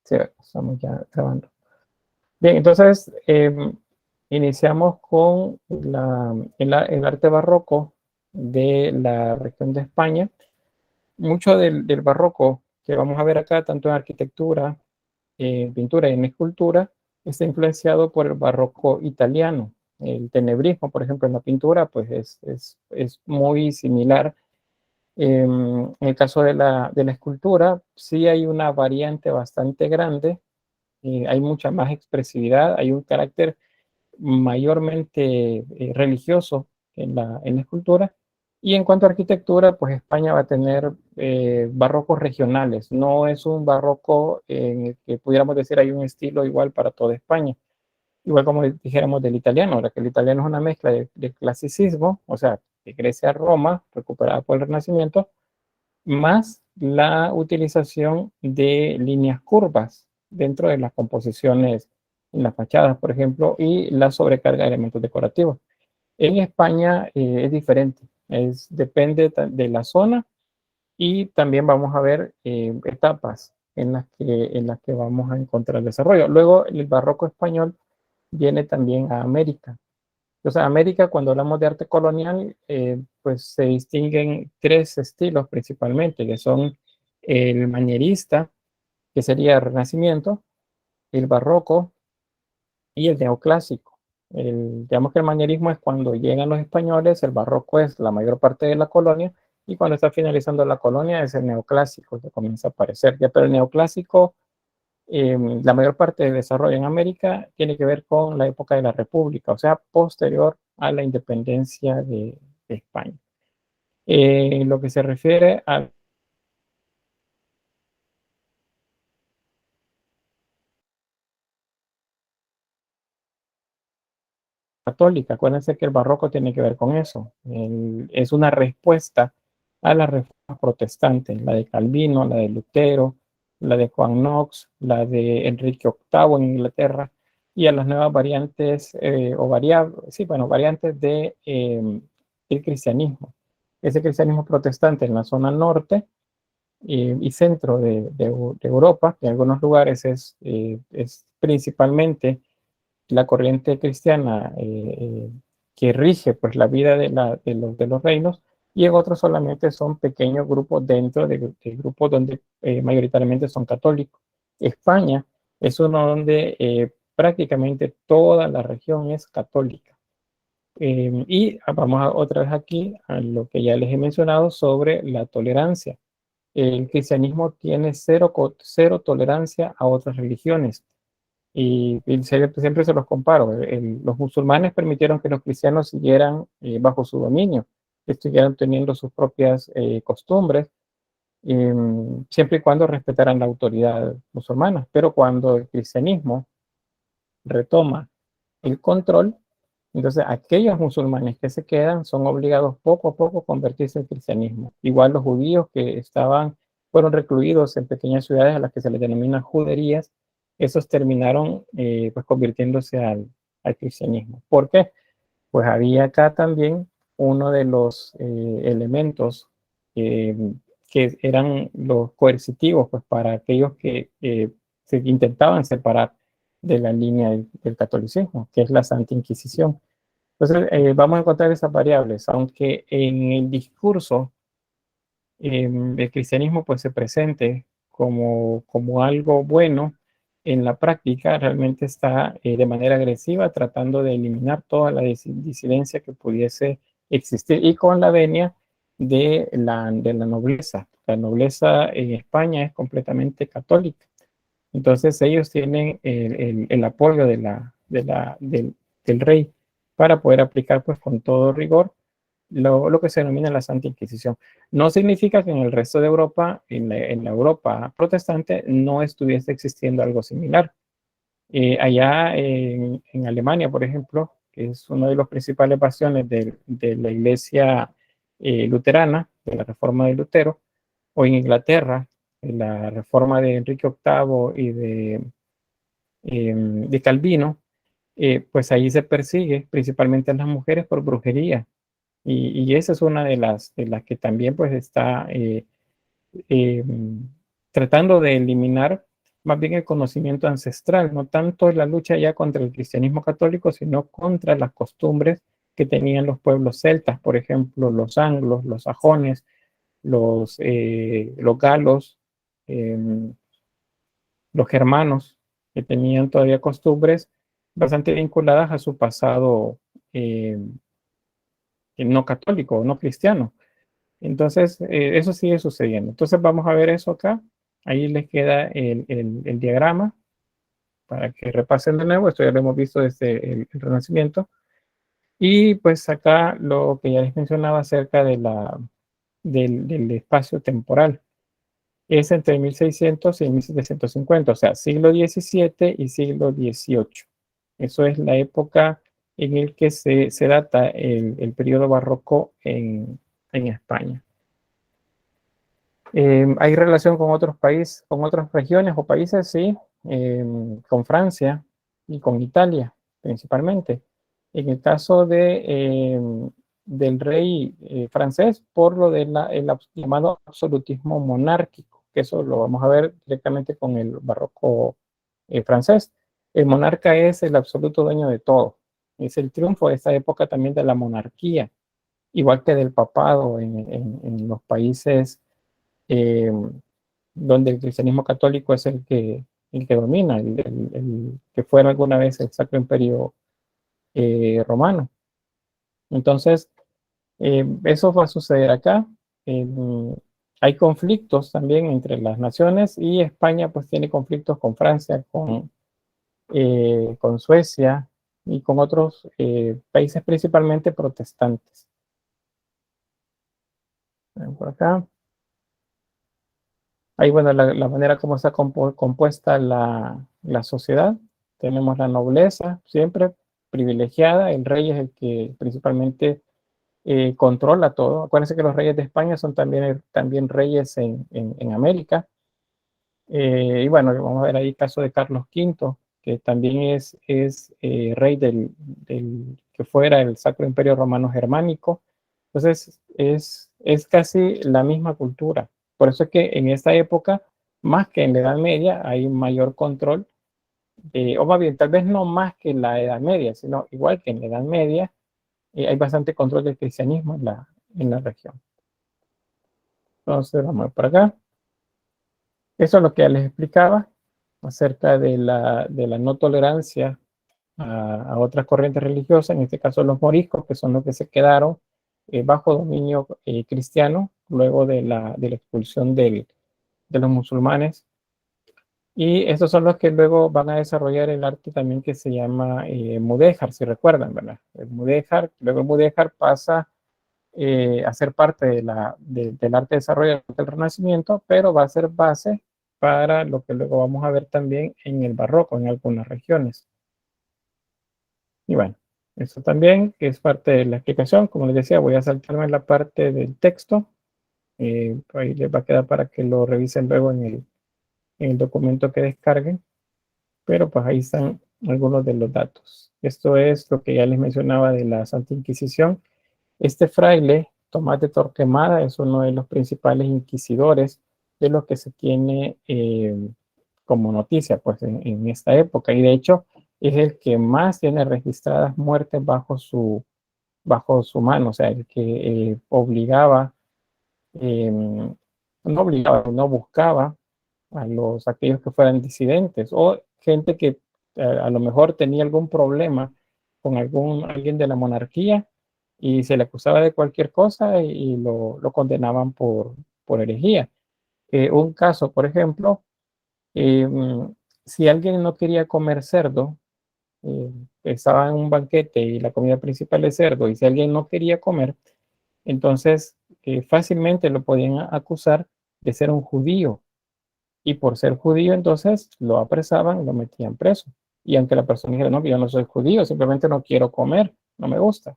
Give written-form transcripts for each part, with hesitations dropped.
Sí, estamos ya grabando. Bien, entonces iniciamos con el arte barroco de la región de España. Mucho del barroco que vamos a ver acá, tanto en arquitectura, pintura y en escultura, está influenciado por el barroco italiano. El tenebrismo, por ejemplo, en la pintura, pues es muy similar. En el caso de la escultura, sí hay una variante bastante grande, hay mucha más expresividad, hay un carácter mayormente religioso en la escultura. Y en cuanto a arquitectura, pues España va a tener barrocos regionales. No es un barroco en el que pudiéramos decir hay un estilo igual para toda España. Igual como dijéramos del italiano, ahora que el italiano es una mezcla de clasicismo, o sea, de Grecia a Roma, recuperada por el Renacimiento, más la utilización de líneas curvas dentro de las composiciones en las fachadas, por ejemplo, y la sobrecarga de elementos decorativos. En España es diferente, depende de la zona y también vamos a ver etapas en las que vamos a encontrar el desarrollo. Luego, el barroco español viene también a América. Entonces, América, cuando hablamos de arte colonial, pues se distinguen tres estilos principalmente, que son el manierista, que sería el Renacimiento, el barroco y el neoclásico. Digamos que el manierismo es cuando llegan los españoles, el barroco es la mayor parte de la colonia, y cuando está finalizando la colonia es el neoclásico que comienza a aparecer. Ya, pero el neoclásico, la mayor parte del desarrollo en América tiene que ver con la época de la República, o sea, posterior a la independencia de España. Lo que se refiere a católica, acuérdense que el barroco tiene que ver con eso. Es una respuesta a las reformas protestantes, la de Calvino, la de Lutero, la de Juan Knox, la de Enrique VIII en Inglaterra, y a las nuevas variantes sí, bueno, variantes el cristianismo. Ese cristianismo protestante en la zona norte y centro de Europa, que en algunos lugares es principalmente la corriente cristiana que rige pues la vida de los reinos, y en otros solamente son pequeños grupos dentro de grupos donde mayoritariamente son católicos. España es uno donde prácticamente toda la región es católica. Y vamos otra vez aquí a lo que ya les he mencionado sobre la tolerancia. El cristianismo tiene cero tolerancia a otras religiones. Y siempre se los comparo. Los musulmanes permitieron que los cristianos siguieran bajo su dominio, que estuvieran teniendo sus propias costumbres, siempre y cuando respetaran la autoridad musulmana. Pero cuando el cristianismo retoma el control, entonces aquellos musulmanes que se quedan son obligados poco a poco a convertirse en cristianismo. Igual los judíos que fueron recluidos en pequeñas ciudades a las que se les denomina juderías, esos terminaron pues convirtiéndose al cristianismo. ¿Por qué? Pues había acá también uno de los elementos eh, que eran los coercitivos, pues para aquellos que se intentaban separar de la línea del catolicismo, que es la Santa Inquisición. Entonces, vamos a encontrar esas variables, aunque en el discurso el cristianismo pues se presente como algo bueno. En la práctica realmente está de manera agresiva tratando de eliminar toda la disidencia que pudiese existir, y con la venia de la nobleza. La nobleza en España es completamente católica. Entonces ellos tienen el apoyo del rey para poder aplicar pues con todo rigor lo que se denomina la Santa Inquisición. No significa que en el resto de Europa, en la Europa protestante, no estuviese existiendo algo similar. Allá en Alemania, por ejemplo, que es uno de los principales bastiones de la iglesia luterana, de la reforma de Lutero, o en Inglaterra, en la reforma de Enrique VIII y de Calvino, pues ahí se persigue principalmente a las mujeres por brujería. Y esa es una de las que también pues está eh, tratando de eliminar más bien el conocimiento ancestral, no tanto la lucha ya contra el cristianismo católico, sino contra las costumbres que tenían los pueblos celtas, por ejemplo, los anglos, los sajones, los galos, eh, los germanos, que tenían todavía costumbres bastante vinculadas a su pasado eh, no católico, no cristiano. Entonces, eso sigue sucediendo. Entonces, vamos a ver eso acá. Ahí les queda el diagrama para que repasen de nuevo. Esto ya lo hemos visto desde el Renacimiento. Y pues acá lo que ya les mencionaba acerca del espacio temporal. Es entre 1600 y 1750, o sea, siglo XVII y siglo XVIII. Eso es la época en el que se data el periodo barroco en España. Hay relación con otros países, con otras regiones o países, sí, con Francia y con Italia principalmente. En el caso del rey francés, por lo del llamado absolutismo monárquico, que eso lo vamos a ver directamente con el barroco francés. El monarca es el absoluto dueño de todo. Es el triunfo de esta época también de la monarquía, igual que del papado en los países eh, donde el cristianismo católico es el que domina, el que fue alguna vez el Sacro Imperio Romano. Entonces, eso va a suceder acá. Eh, Hay conflictos también entre las naciones y España pues tiene conflictos con Francia, con Suecia y con otros países principalmente protestantes. Por acá. Ahí, bueno, la manera como está compuesta la sociedad. Tenemos la nobleza, siempre privilegiada. El rey es el que principalmente controla todo. Acuérdense que los reyes de España son también reyes en América. Y bueno, vamos a ver ahí el caso de Carlos V, que también es rey del que fuera el Sacro Imperio Romano Germánico. Entonces, es casi la misma cultura. Por eso es que en esta época, más que en la Edad Media, hay mayor control, o más bien, tal vez no más que en la Edad Media, sino igual que en la Edad Media, hay bastante control del cristianismo en la región. Entonces, vamos a ver por acá. Eso es lo que ya les explicaba acerca de la no tolerancia a otras corrientes religiosas, en este caso los moriscos, que son los que se quedaron bajo dominio cristiano luego de la expulsión de los musulmanes. Y estos son los que luego van a desarrollar el arte también que se llama mudéjar, si recuerdan, ¿verdad? El mudéjar, luego el mudéjar pasa a ser parte del arte desarrollado del Renacimiento, pero va a ser base para lo que luego vamos a ver también en el barroco en algunas regiones. Y bueno, eso también es parte de la explicación. Como les decía, voy a saltarme la parte del texto. Ahí les va a quedar para que lo revisen luego en el documento que descarguen. Pero pues ahí están algunos de los datos. Esto es lo que ya les mencionaba de la Santa Inquisición. Este fraile, Tomás de Torquemada, es uno de los principales inquisidores de lo que se tiene como noticia pues, en esta época. Y de hecho es el que más tiene registradas muertes bajo su mano, o sea, el que obligaba, no obligaba, no buscaba aquellos que fueran disidentes o gente que a lo mejor tenía algún problema con alguien de la monarquía y se le acusaba de cualquier cosa y lo condenaban por herejía. Un caso, por ejemplo, eh, si alguien no quería comer cerdo, eh, estaba en un banquete y la comida principal es cerdo, y si alguien no quería comer, entonces fácilmente lo podían acusar de ser un judío y por ser judío, entonces lo apresaban y lo metían preso. Y aunque la persona dijera, no, que yo no soy judío, simplemente no quiero comer, no me gusta,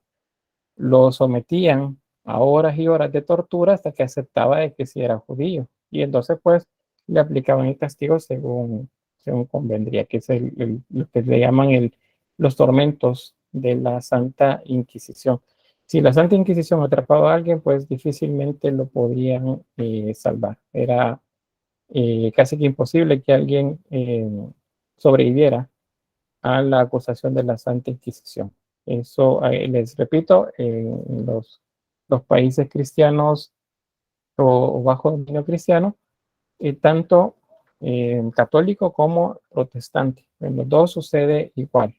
lo sometían a horas y horas de tortura hasta que aceptaba de que sí era judío. Y entonces, pues, le aplicaban el castigo según convendría, que es lo que le llaman los tormentos de la Santa Inquisición. Si la Santa Inquisición atrapaba a alguien, pues difícilmente lo podrían salvar. Era casi que imposible que alguien sobreviviera a la acusación de la Santa Inquisición. Eso, les repito, en los países cristianos o bajo dominio cristiano, tanto católico como protestante. En los dos sucede igual,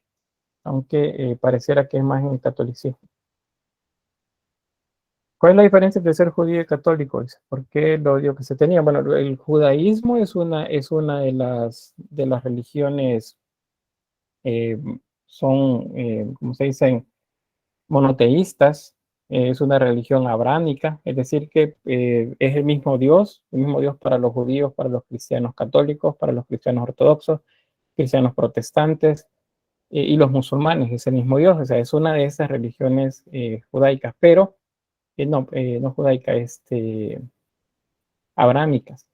aunque pareciera que es más en el catolicismo. ¿Cuál es la diferencia entre ser judío y católico? ¿Por qué lo odio que se tenía? Bueno, el judaísmo es una de las religiones, eh, son, como se dicen, monoteístas. Es una religión abrámica, es decir, que es el mismo Dios para los judíos, para los cristianos católicos, para los cristianos ortodoxos, cristianos protestantes y los musulmanes, es el mismo Dios. O sea, es una de esas religiones judaicas, pero no judaica, abrámicas.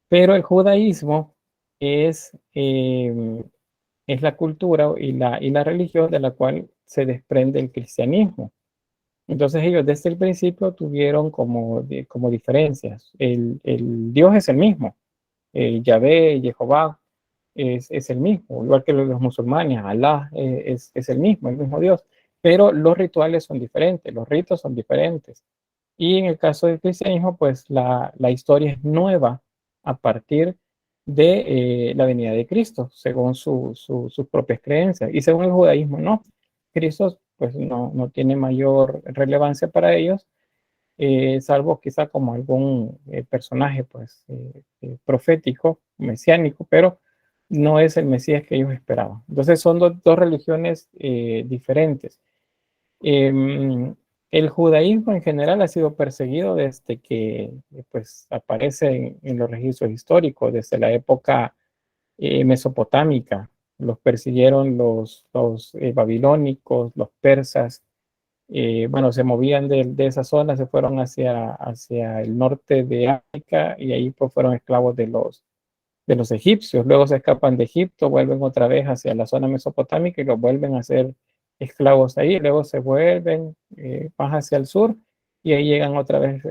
Pero el judaísmo es, es la cultura y la religión de la cual se desprende el cristianismo. Entonces ellos desde el principio tuvieron como diferencias. El Dios es el mismo, Yahvé, Jehová es el mismo, igual que los musulmanes, Alá es el mismo Dios, pero los rituales son diferentes, los ritos son diferentes. Y en el caso del cristianismo, pues la historia es nueva a partir de la venida de Cristo, según sus propias creencias. Y según el judaísmo, no. Cristo pues no tiene mayor relevancia para ellos, salvo quizá como algún personaje pues profético, mesiánico, pero no es el Mesías que ellos esperaban. Entonces son dos religiones diferentes. El judaísmo en general ha sido perseguido desde que pues, aparece en los registros históricos, desde la época mesopotámica. Los persiguieron los babilónicos, los persas. Bueno, se movían de esa zona, se fueron hacia el norte de África y ahí pues fueron esclavos de los egipcios. Luego se escapan de Egipto, vuelven otra vez hacia la zona mesopotámica y los vuelven a ser esclavos ahí. Luego se vuelven más hacia el sur y ahí llegan otra vez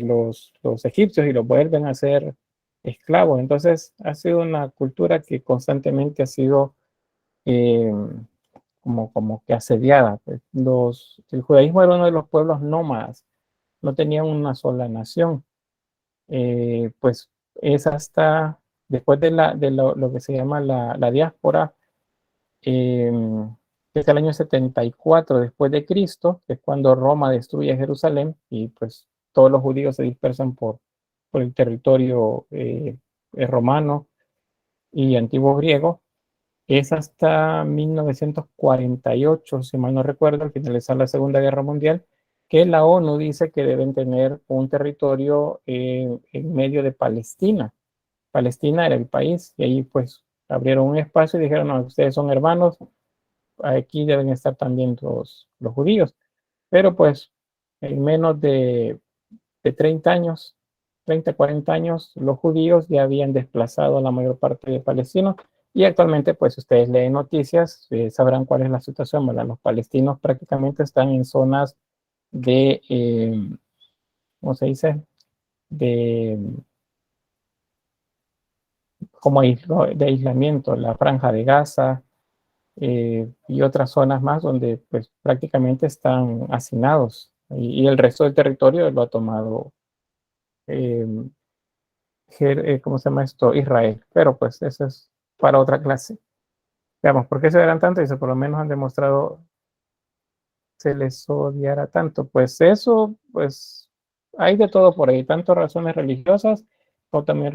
los egipcios y los vuelven a ser esclavos. Entonces ha sido una cultura que constantemente ha sido eh, como que asediada. Pues. El judaísmo era uno de los pueblos nómadas, no tenían una sola nación. Pues es hasta después de lo que se llama la diáspora, eh, que es el año 74 después de Cristo, que es cuando Roma destruye Jerusalén y pues todos los judíos se dispersan por el territorio romano y antiguo griego. Es hasta 1948, si mal no recuerdo, al finalizar la Segunda Guerra Mundial, que la ONU dice que deben tener un territorio en medio de Palestina. Palestina era el país y ahí pues abrieron un espacio y dijeron, no, ustedes son hermanos, aquí deben estar también los judíos. Pero pues en menos de 30 años, 30, 40 años, los judíos ya habían desplazado a la mayor parte de palestinos y actualmente, pues, si ustedes leen noticias, sabrán cuál es la situación, ¿verdad? Los palestinos prácticamente están en zonas de, ¿cómo se dice? De, como de aislamiento, la franja de Gaza y otras zonas más donde, pues, prácticamente están hacinados y el resto del territorio lo ha tomado eh, ¿cómo se llama esto? Israel. Pero pues eso es para otra clase. Veamos, ¿por qué se verán tanto? Dice, por lo menos han demostrado se les odiará tanto. Pues eso, pues hay de todo por ahí, tanto razones religiosas como también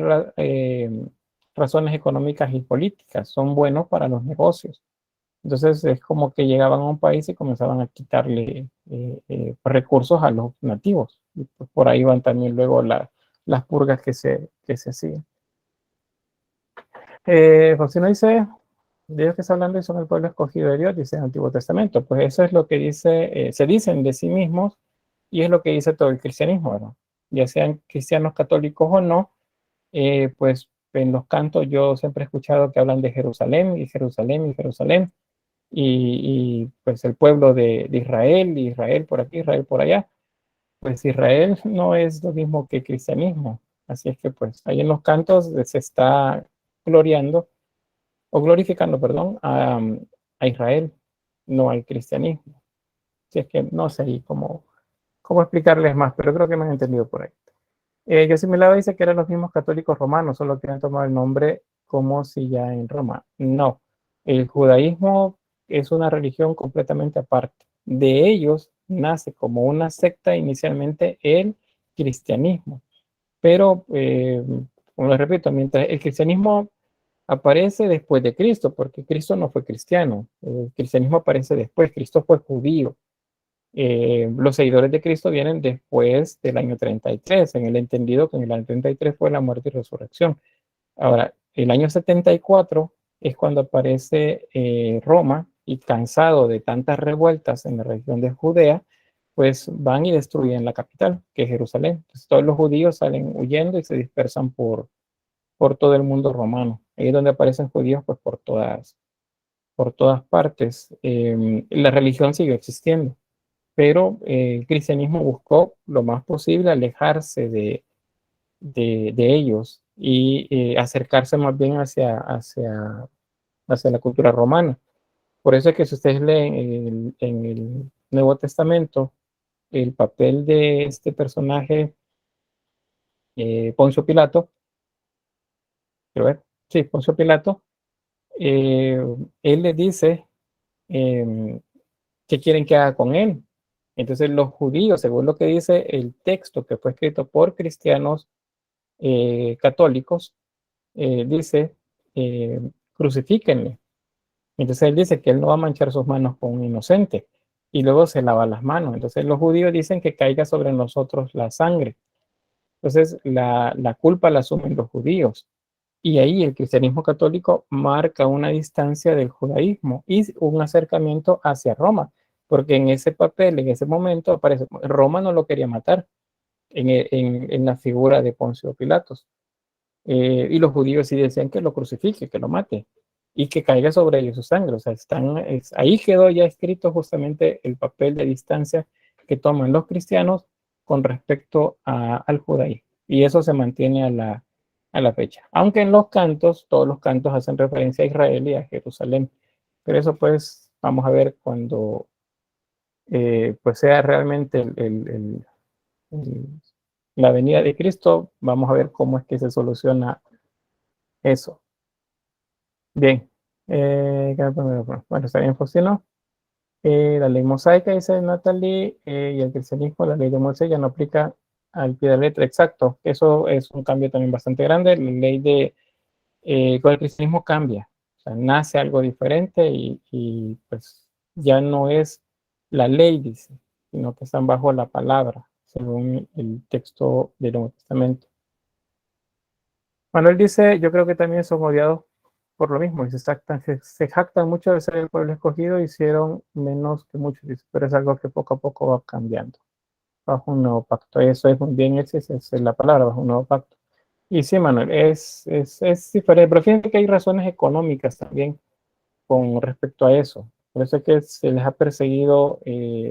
razones económicas y políticas. Son buenos para los negocios. Entonces es como que llegaban a un país y comenzaban a quitarle recursos a los nativos. Y pues por ahí van también luego las purgas que se hacían. José no dice, de ellos que está hablando y son el pueblo escogido de Dios, dice el Antiguo Testamento. Pues eso es lo que dice, se dicen de sí mismos y es lo que dice todo el cristianismo, ¿no? Ya sean cristianos católicos o no, pues en los cantos yo siempre he escuchado que hablan de Jerusalén y Jerusalén y Jerusalén. pues el pueblo de Israel, Israel por aquí, Israel por allá. Pues Israel no es lo mismo que cristianismo. Así es que pues ahí en los cantos se está gloriando o glorificando, perdón, a Israel, no al cristianismo. Así es que no sé cómo explicarles más, pero creo que me han entendido por ahí. Yo asimilaba dice que eran los mismos católicos romanos, solo que han tomado el nombre como si ya en Roma. No, el judaísmo es una religión completamente aparte. De ellos nace como una secta inicialmente el cristianismo, pero, como les repito, mientras el cristianismo aparece después de Cristo, porque Cristo no fue cristiano, el cristianismo aparece después, Cristo fue judío. Los seguidores de Cristo vienen después del año 33, en el entendido que en el año 33 fue la muerte y resurrección. Ahora, el año 74 es cuando aparece Roma y cansado de tantas revueltas en la región de Judea, pues van y destruyen la capital, que es Jerusalén. Entonces, todos los judíos salen huyendo y se dispersan por todo el mundo romano. Ahí es donde aparecen judíos pues por todas partes. La religión sigue existiendo, pero el cristianismo buscó lo más posible alejarse de ellos y acercarse más bien hacia la cultura romana. Por eso es que si ustedes leen en el Nuevo Testamento el papel de este personaje, Poncio Pilato, quiero ver, sí, Poncio Pilato, eh, él le dice eh, qué quieren que haga con él. Entonces los judíos, según lo que dice el texto que fue escrito por cristianos católicos, dice, crucifíquenle. Entonces él dice que él no va a manchar sus manos con un inocente y luego se lava las manos. Entonces los judíos dicen que caiga sobre nosotros la sangre. Entonces la culpa la asumen los judíos. Y ahí el cristianismo católico marca una distancia del judaísmo y un acercamiento hacia Roma, porque en ese papel, en ese momento, aparece, Roma no lo quería matar en la figura de Poncio Pilatos. Y los judíos sí decían que lo crucifique, que lo mate y que caiga sobre ellos su sangre. O sea, ahí quedó ya escrito justamente el papel de distancia que toman los cristianos con respecto al judaísmo. Y eso se mantiene a la fecha. Aunque en los cantos, todos los cantos hacen referencia a Israel y a Jerusalén. Pero eso pues vamos a ver cuando pues sea realmente el, la venida de Cristo, vamos a ver cómo es que se soluciona eso. Bien. Bueno, está bien, Faustino. La ley mosaica, dice Natalie, y el cristianismo, la ley de Moisés ya no aplica al pie de la letra. Exacto. Eso es un cambio también bastante grande. La ley con el cristianismo cambia. O sea, nace algo diferente y pues ya no es la ley, dice, sino que están bajo la palabra, según el texto del Nuevo Testamento. Manuel dice, yo creo que también son odiados por lo mismo, y se jactan mucho de ser el pueblo escogido, hicieron menos que muchos, pero es algo que poco a poco va cambiando, bajo un nuevo pacto. Eso es muy bien, esa es la palabra, bajo un nuevo pacto. Y sí, Manuel, es diferente, pero fíjense que hay razones económicas también con respecto a eso. Por eso es que se les ha perseguido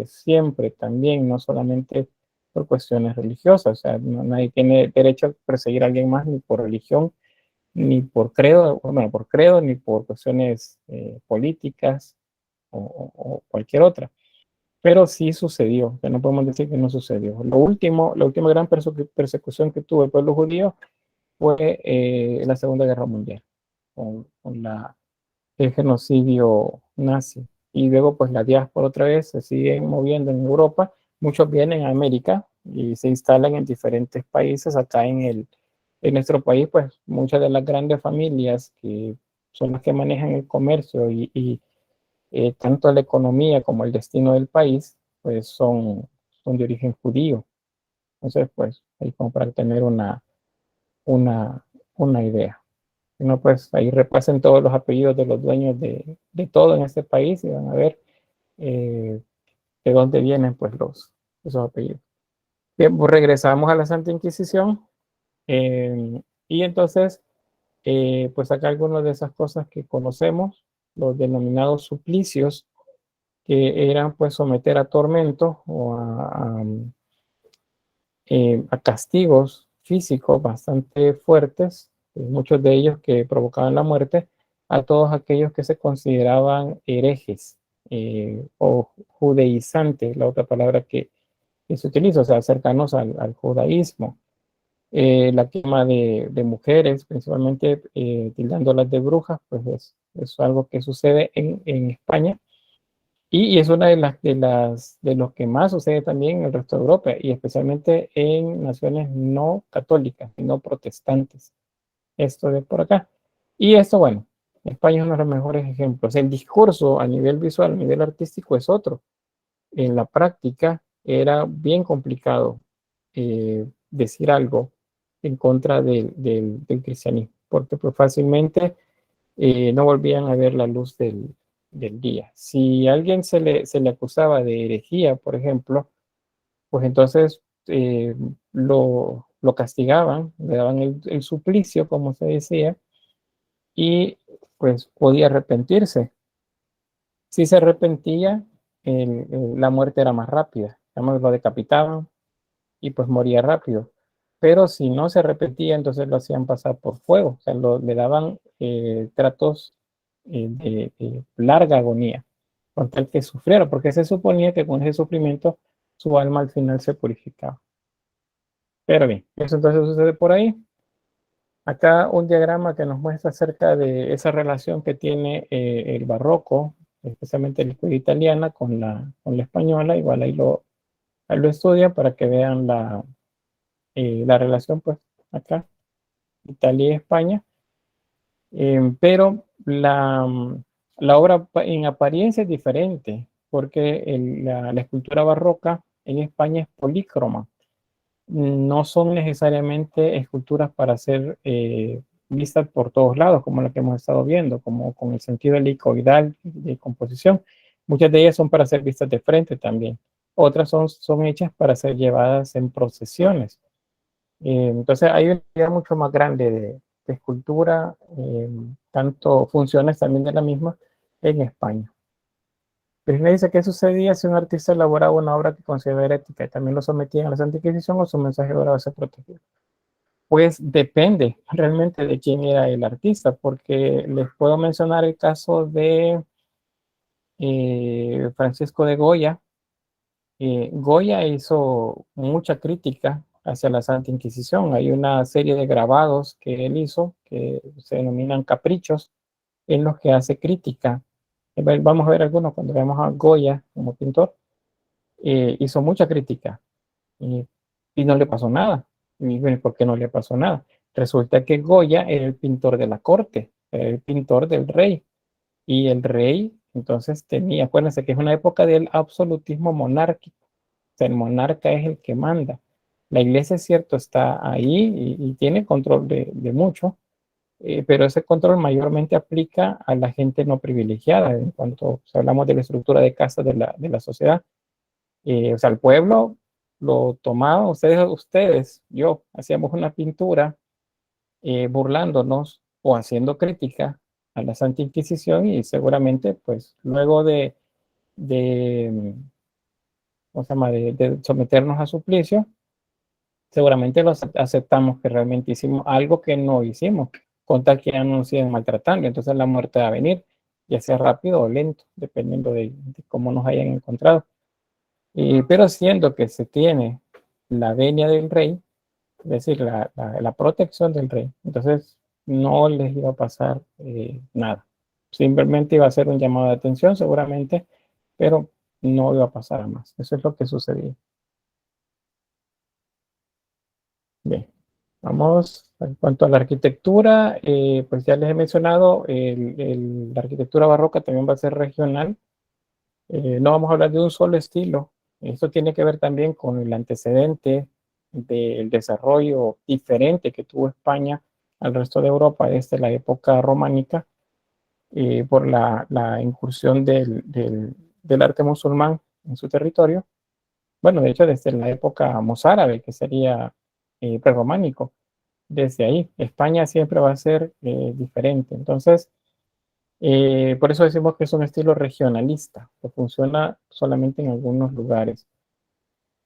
siempre también, no solamente por cuestiones religiosas. O sea, nadie tiene derecho a perseguir a alguien más ni por religión, ni por credo, bueno, por credo, ni por cuestiones políticas o cualquier otra. Pero sí sucedió, que no podemos decir que no sucedió. La última gran persecución que tuvo el pueblo judío fue la Segunda Guerra Mundial, con el genocidio nazi. Y luego, pues la diáspora otra vez se sigue moviendo en Europa. Muchos vienen a América y se instalan en diferentes países. Acá en nuestro país, pues muchas de las grandes familias que son las que manejan el comercio y tanto la economía como el destino del país, pues son de origen judío. Entonces, pues ahí como para tener una, una idea. No, pues ahí repasen todos los apellidos de los dueños de todo en este país y van a ver eh, de dónde vienen pues esos apellidos. Bien, pues regresamos a la Santa Inquisición y entonces pues acá algunas de esas cosas que conocemos. los denominados suplicios, que eran pues someter a tormento o a castigos físicos bastante fuertes, muchos de ellos que provocaban la muerte, a todos aquellos que se consideraban herejes o judaizantes, la otra palabra que se utiliza, o sea, cercanos al judaísmo. La quema de mujeres, principalmente tildándolas de brujas, pues es algo que sucede en España y es una de los que más sucede también en el resto de Europa y especialmente en naciones no católicas y no protestantes. Esto de por acá. Y esto, bueno, España es uno de los mejores ejemplos. El discurso a nivel visual, a nivel artístico es otro. En la práctica era bien complicado decir algo en contra del cristianismo, porque pues fácilmente no volvían a ver la luz del día. Si a alguien se le acusaba de herejía, por ejemplo, pues entonces lo castigaban, le daban el suplicio, como se decía, y pues podía arrepentirse. Si se arrepentía, la muerte era más rápida. Además, lo decapitaban y pues moría rápido. Pero si no se arrepentía, entonces lo hacían pasar por fuego. O sea, le daban tratos de larga agonía, con tal que sufriera, porque se suponía que con ese sufrimiento su alma al final se purificaba. Pero bien, eso entonces sucede por ahí. Acá un diagrama que nos muestra acerca de esa relación que tiene el barroco, especialmente la escuela italiana con la española. Igual ahí lo estudian para que vean la relación, pues acá, Italia y España. Pero la obra en apariencia es diferente, porque la escultura barroca en España es polícroma. No son necesariamente esculturas para ser vistas por todos lados, como la que hemos estado viendo, como con el sentido helicoidal de composición. Muchas de ellas son para ser vistas de frente también. Otras son hechas para ser llevadas en procesiones. Entonces hay una idea mucho más grande de escultura, tanto funciones también de la misma en España. Krishna dice qué sucedía si un artista elaboraba una obra que consideraba herética y también lo sometían a la Santa Inquisición o su mensaje lograba ser protegido. Pues depende realmente de quién era el artista, porque les puedo mencionar el caso de Francisco de Goya. Goya hizo mucha crítica hacia la Santa Inquisición. Hay una serie de grabados que él hizo que se denominan caprichos, en los que hace crítica. Vamos a ver algunos cuando veamos a Goya como pintor. Hizo mucha crítica y, y no le pasó nada. Y bueno, ¿por qué no le pasó nada? Resulta que Goya era el pintor de la corte, era el pintor del rey. Y el rey entonces tenía, acuérdense que es una época del absolutismo monárquico. O sea, el monarca es el que manda. La iglesia, es cierto, está ahí y tiene control de mucho, pero ese control mayormente aplica a la gente no privilegiada. En cuanto hablamos de la estructura de casas de la sociedad, o sea, el pueblo lo tomaba, ustedes, yo, hacíamos una pintura burlándonos o haciendo crítica a la Santa Inquisición y seguramente, pues, luego de, ¿cómo se llama? De someternos a suplicio, seguramente lo aceptamos que realmente hicimos algo que no hicimos, con tal que ya no nos sigan maltratando. Entonces la muerte va a venir, ya sea rápido o lento, dependiendo de cómo nos hayan encontrado. Pero siendo que se tiene la venia del rey, es decir, la protección del rey, entonces no les iba a pasar nada. Simplemente iba a ser un llamado de atención, seguramente, pero no iba a pasar a más. Eso es lo que sucedía. Bien, vamos en cuanto a la arquitectura, pues ya les he mencionado, la arquitectura barroca también va a ser regional. No vamos a hablar de un solo estilo. Esto tiene que ver también con el antecedente del desarrollo diferente que tuvo España al resto de Europa desde la época románica, por la incursión del arte musulmán en su territorio. Bueno, de hecho, desde la época mozárabe, que sería prerrománico, desde ahí, España siempre va a ser diferente. Entonces, Por eso decimos que es un estilo regionalista, que funciona solamente en algunos lugares.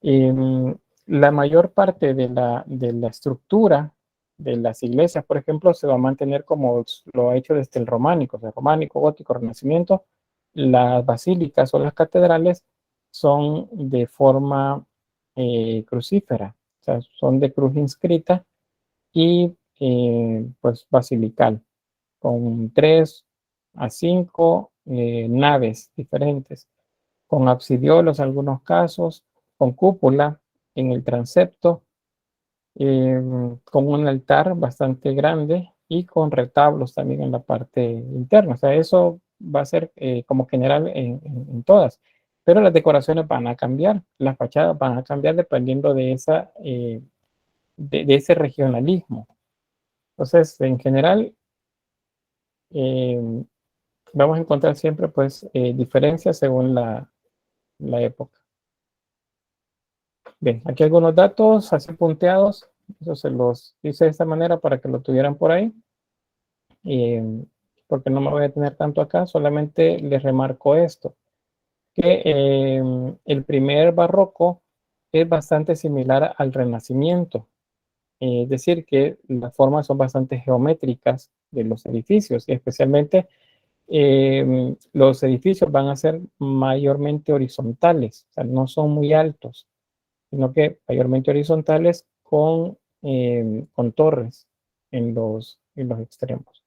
La mayor parte de la estructura de las iglesias, por ejemplo, se va a mantener como lo ha hecho desde el románico, o sea, románico, gótico, renacimiento. Las basílicas o las catedrales son de forma crucífera, o sea, son de cruz inscrita y pues basilical, con 3 a 5 naves diferentes, con absidiolos en algunos casos, con cúpula en el transepto, eh, con un altar bastante grande y con retablos también en la parte interna. O sea, eso va a ser como general en todas. Pero las decoraciones van a cambiar, las fachadas van a cambiar dependiendo de, de ese regionalismo. Entonces, en general, eh, vamos a encontrar siempre pues diferencias según la época. Bien, aquí algunos datos así punteados, eso se los hice de esta manera para que lo tuvieran por ahí, eh, porque no me voy a tener tanto acá, solamente les remarco esto, que el primer barroco es bastante similar al Renacimiento, es decir, que las formas son bastante geométricas de los edificios y especialmente los edificios van a ser mayormente horizontales, o sea, no son muy altos, sino que mayormente horizontales con torres en los extremos.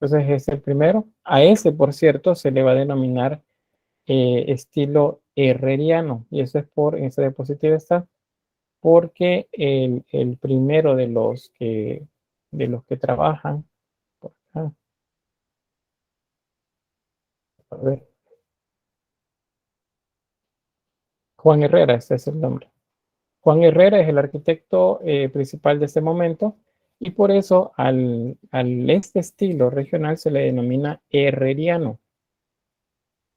Entonces es el primero. A ese, por cierto, se le va a denominar estilo herreriano, y eso es por, en esta diapositiva está, porque el primero de los que trabajan, por acá, a ver, Juan Herrera, ese es el nombre. Juan Herrera es el arquitecto principal de este momento y por eso al este estilo regional se le denomina herreriano.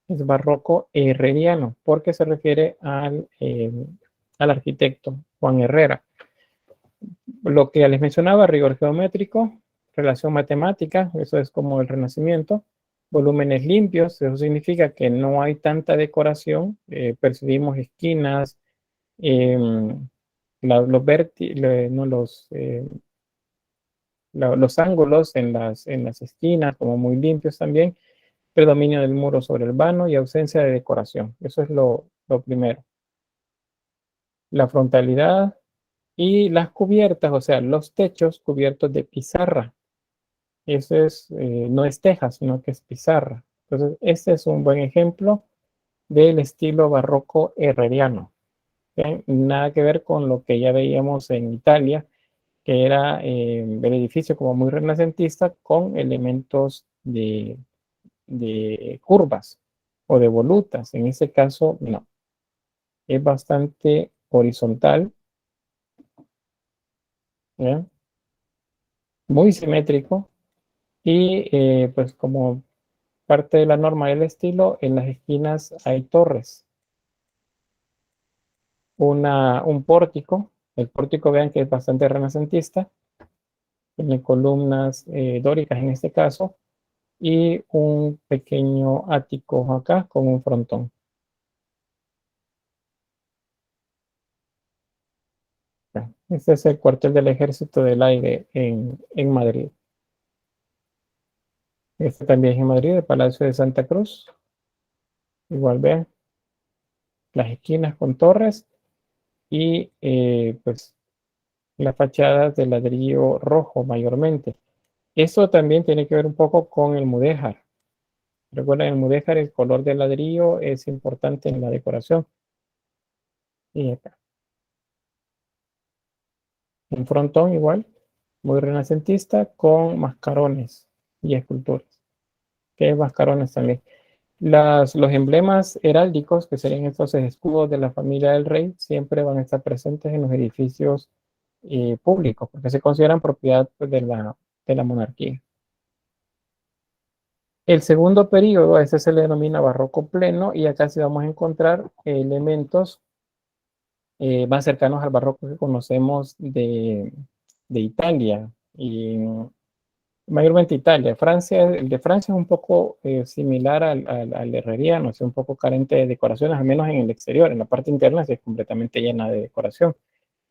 Es barroco herreriano porque se refiere al arquitecto Juan Herrera. Lo que ya les mencionaba, rigor geométrico, relación matemática, eso es como el Renacimiento, volúmenes limpios, eso significa que no hay tanta decoración, percibimos esquinas, eh, no, los ángulos en las esquinas como muy limpios también, predominio del muro sobre el vano y ausencia de decoración. Eso es lo primero. La frontalidad y las cubiertas, o sea, los techos cubiertos de pizarra. Eso es, no es teja, sino que es pizarra. Entonces, este es un buen ejemplo del estilo barroco herreriano. ¿Okay? Nada que ver con lo que ya veíamos en Italia, que era el edificio como muy renacentista con elementos de curvas o de volutas. En ese caso, no. Es bastante horizontal, ¿ya? Muy simétrico y pues como parte de la norma del estilo, en las esquinas hay torres, un pórtico. El pórtico vean que es bastante renacentista, tiene columnas dóricas en este caso y un pequeño ático acá con un frontón. Este es el cuartel del Ejército del Aire en Madrid. Este también es en Madrid, el Palacio de Santa Cruz. Igual vean las esquinas con torres y pues las fachadas de ladrillo rojo mayormente. Eso también tiene que ver un poco con el mudéjar. Recuerden, el mudéjar, el color del ladrillo es importante en la decoración. Y acá, un frontón igual, muy renacentista, con mascarones y esculturas. Que mascarones también. Los emblemas heráldicos, que serían entonces escudos de la familia del rey, siempre van a estar presentes en los edificios públicos, porque se consideran propiedad pues, de la monarquía. El segundo periodo, a ese se le denomina barroco pleno, y acá sí vamos a encontrar elementos más cercanos al barroco que conocemos de Italia. Y Mayormente Italia. Francia, el de Francia es un poco similar al herreriano, es un poco carente de decoraciones, al menos en el exterior. En la parte interna sí es completamente llena de decoración,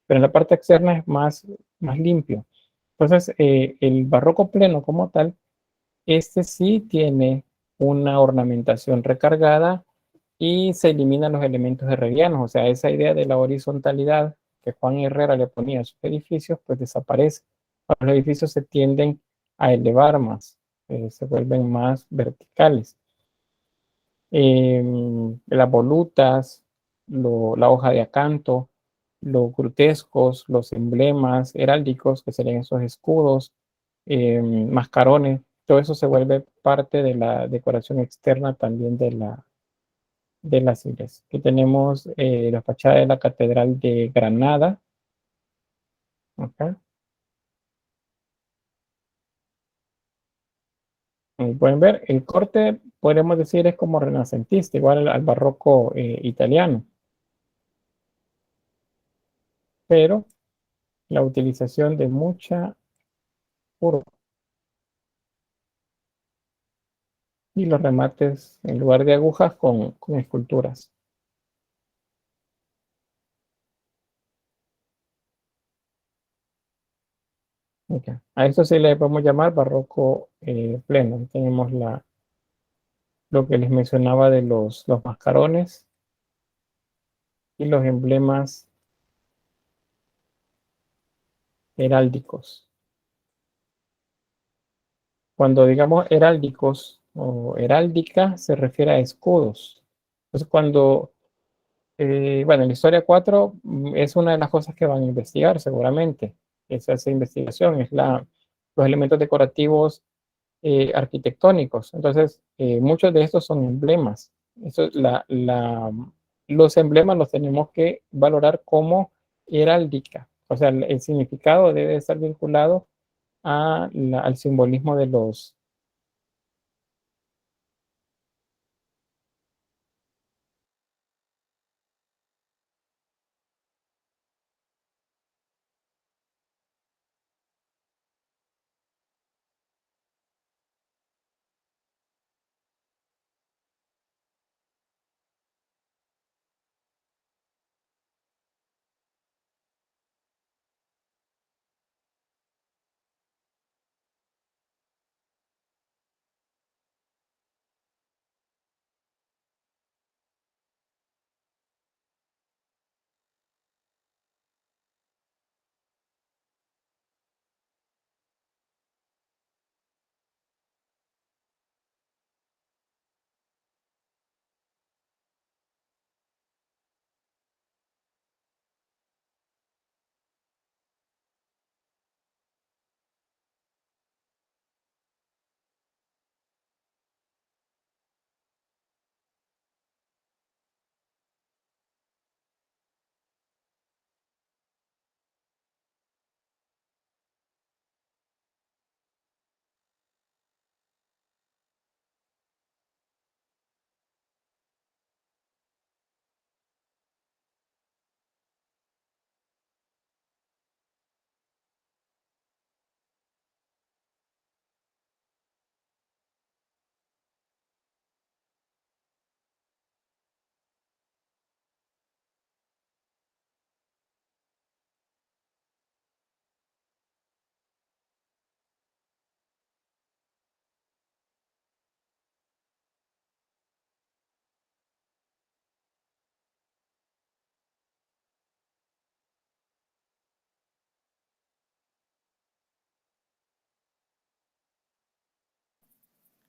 pero en la parte externa es más limpio. Entonces, el barroco pleno como tal, este sí tiene una ornamentación recargada y se eliminan los elementos herrerianos, o sea, esa idea de la horizontalidad que Juan Herrera le ponía a sus edificios, pues desaparece. Los edificios se tienden a elevar más, se vuelven más verticales. Eh, las volutas, la hoja de acanto, los grutescos, los emblemas heráldicos, que serían esos escudos, mascarones, todo eso se vuelve parte de la decoración externa también de las iglesias. Aquí tenemos la fachada de la Catedral de Granada. Acá. Pueden ver, el corte, podemos decir, es como renacentista, igual al barroco italiano, pero la utilización de mucha curva y los remates en lugar de agujas con esculturas. Okay. A esto sí le podemos llamar barroco pleno. Tenemos lo que les mencionaba de los mascarones y los emblemas heráldicos. Cuando digamos heráldicos o heráldica, se refiere a escudos. Entonces, bueno, en la historia 4 es una de las cosas que van a investigar seguramente. Esa investigación es los elementos decorativos arquitectónicos. Entonces, muchos de estos son emblemas. Eso, los emblemas los tenemos que valorar como heráldica. O sea, el significado debe estar vinculado al simbolismo de los.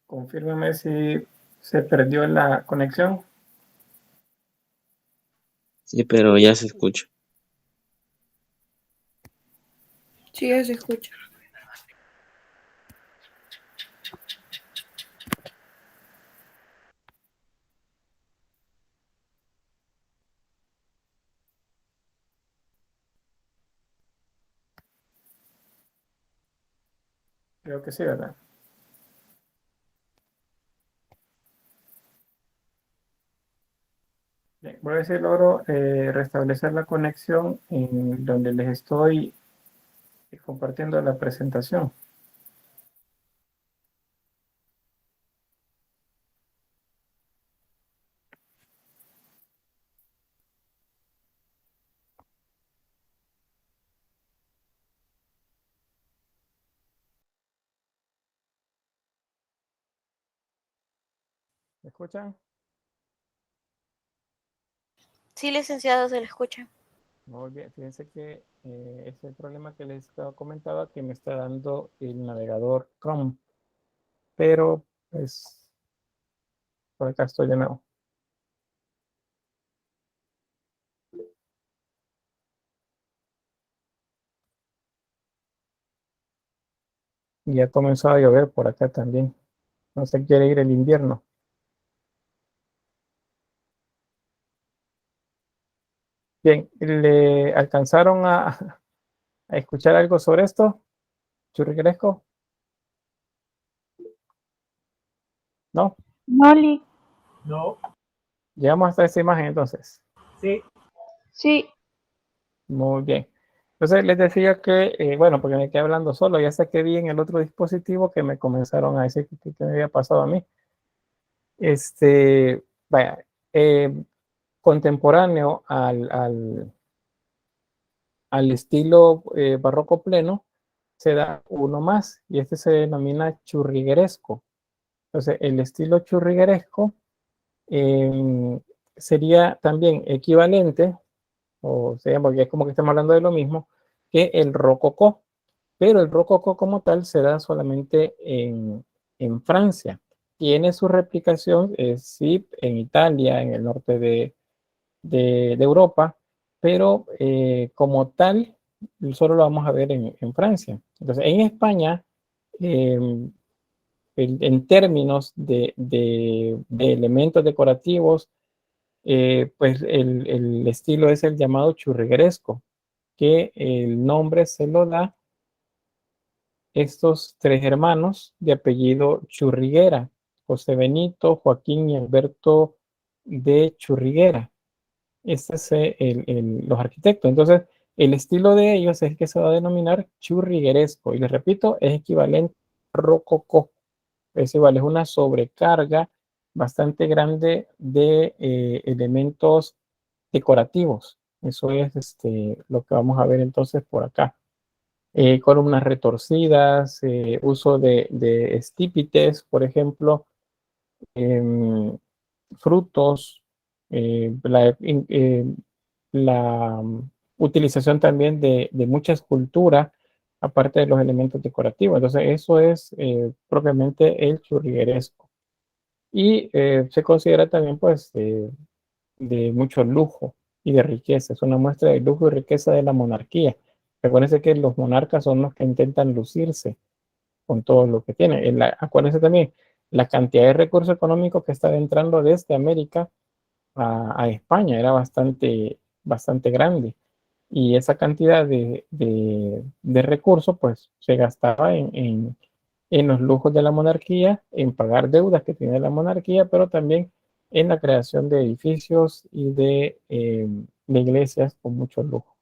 Confírmeme si se perdió la conexión. Sí, pero ya se escucha. Sí, ya se escucha. Creo que sí, ¿verdad? Bien, voy a ver si logro restablecer la conexión en donde les estoy compartiendo la presentación. escuchan? Sí, licenciado, se le escucha. Muy bien, fíjense que es el problema que les comentaba que me está dando el navegador Chrome, pero pues por acá estoy de nuevo. Y ya comenzó a llover por acá también. No se quiere ir el invierno. Bien, ¿le alcanzaron a escuchar algo sobre esto? ¿Churrigueresco? ¿No? Noli. No, Llegamos hasta esa imagen entonces. sí, Sí. Muy bien. Entonces les decía que, bueno, porque me quedé hablando solo, ya sé que vi en el otro dispositivo que me comenzaron a decir que me había pasado a mí. Vaya, eh, contemporáneo al estilo barroco pleno, se da uno más y este se denomina churrigueresco. Entonces, el estilo churrigueresco eh, sería también equivalente, o sea, porque es como que estamos hablando de lo mismo, que el rococó, pero el rococó como tal se da solamente en Francia. Tiene su replicación, sí, en Italia, en el norte de Europa, pero como tal, solo lo vamos a ver en Francia. Entonces, en España, eh, en términos de elementos decorativos, pues el estilo es el llamado churrigueresco, que el nombre se lo da estos tres hermanos de apellido Churriguera, José Benito, Joaquín y Alberto de Churriguera. Este es los arquitectos. Entonces, el estilo de ellos es que se va a denominar churrigueresco. Y les repito, es equivalente a rococó. Es igual, es una sobrecarga bastante grande de elementos decorativos. Eso es lo que vamos a ver entonces por acá. Columnas retorcidas, uso de estípites, por ejemplo, em, frutos, la utilización también de mucha escultura, aparte de los elementos decorativos. Entonces, eso es propiamente el churrigueresco. Y se considera también, pues, de mucho lujo y de riqueza. Es una muestra de lujo y riqueza de la monarquía. Recuérdense que los monarcas son los que intentan lucirse con todo lo que tienen. Acuérdense también, la cantidad de recursos económicos que estaba entrando desde América a España era bastante grande. Y esa cantidad de recursos, pues, se gastaba en los lujos de la monarquía, en pagar deudas que tiene la monarquía, pero también en la creación de edificios y de iglesias con mucho lujo.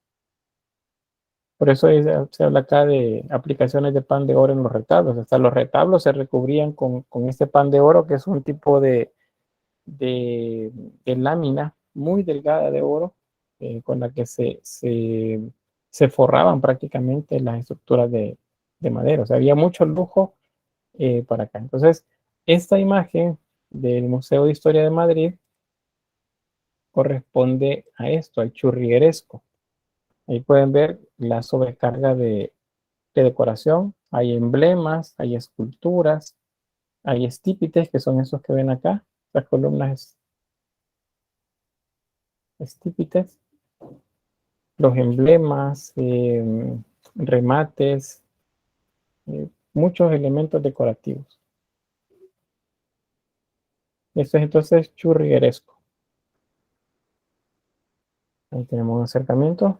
Por eso se habla acá de aplicaciones de pan de oro en los retablos. Hasta los retablos se recubrían con este pan de oro, que es un tipo de, de lámina muy delgada de oro, con la que se forraban prácticamente las estructuras de madera. O sea, había mucho lujo para acá. Entonces, esta imagen del Museo de Historia de Madrid corresponde a esto, al churrigueresco. Ahí pueden ver la sobrecarga de decoración. Hay emblemas, hay esculturas, hay estípites, que son esos que ven acá, las columnas estípites, los emblemas, remates, muchos elementos decorativos. Esto es entonces churrigueresco. Ahí tenemos un acercamiento.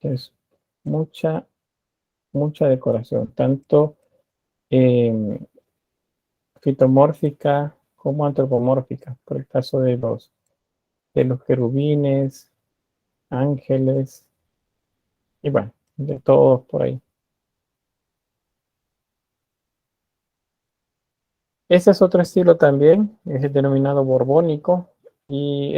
Es mucha decoración, tanto eh, fitomórfica como antropomórfica, por el caso de los querubines, ángeles, y bueno, de todos por ahí. Este es otro estilo también, es el denominado borbónico, y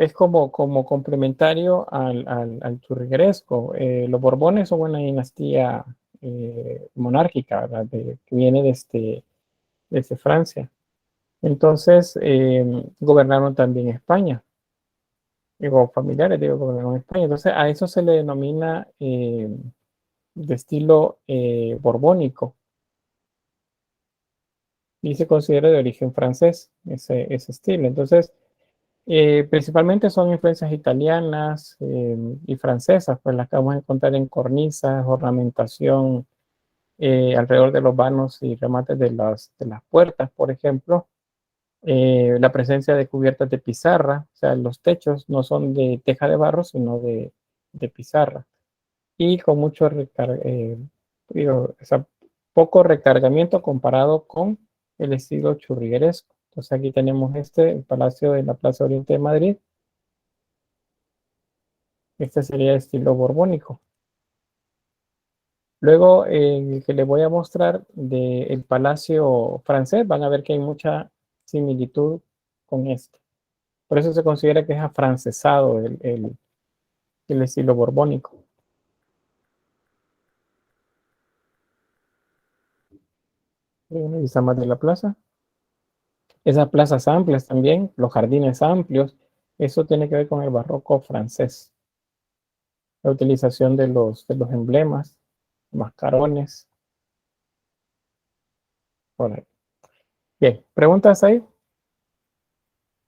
es como complementario al churrigueresco. Los Borbones son una dinastía monárquica, ¿verdad? Que viene desde Francia. Entonces, gobernaron también España. Digo, familiares, digo, gobernaron España. Entonces, a eso se le denomina de estilo borbónico y se considera de origen francés ese estilo. Entonces, principalmente son influencias italianas y francesas, pues las que vamos a encontrar en cornisas, ornamentación alrededor de los vanos y remates de las puertas, por ejemplo. La presencia de cubiertas de pizarra, o sea, los techos no son de teja de barro, sino de pizarra. Y con mucho digo, o sea, poco recargamiento comparado con el estilo churrigueresco. Entonces aquí tenemos el Palacio de la Plaza Oriente de Madrid. Este sería el estilo borbónico. Luego, el que les voy a mostrar del Palacio francés, van a ver que hay mucha similitud con este. Por eso se considera que es afrancesado el estilo borbónico. Una vista más de la plaza. Esas plazas amplias también, los jardines amplios, eso tiene que ver con el barroco francés. La utilización de los emblemas, mascarones. Por ahí. Bien, ¿preguntas ahí?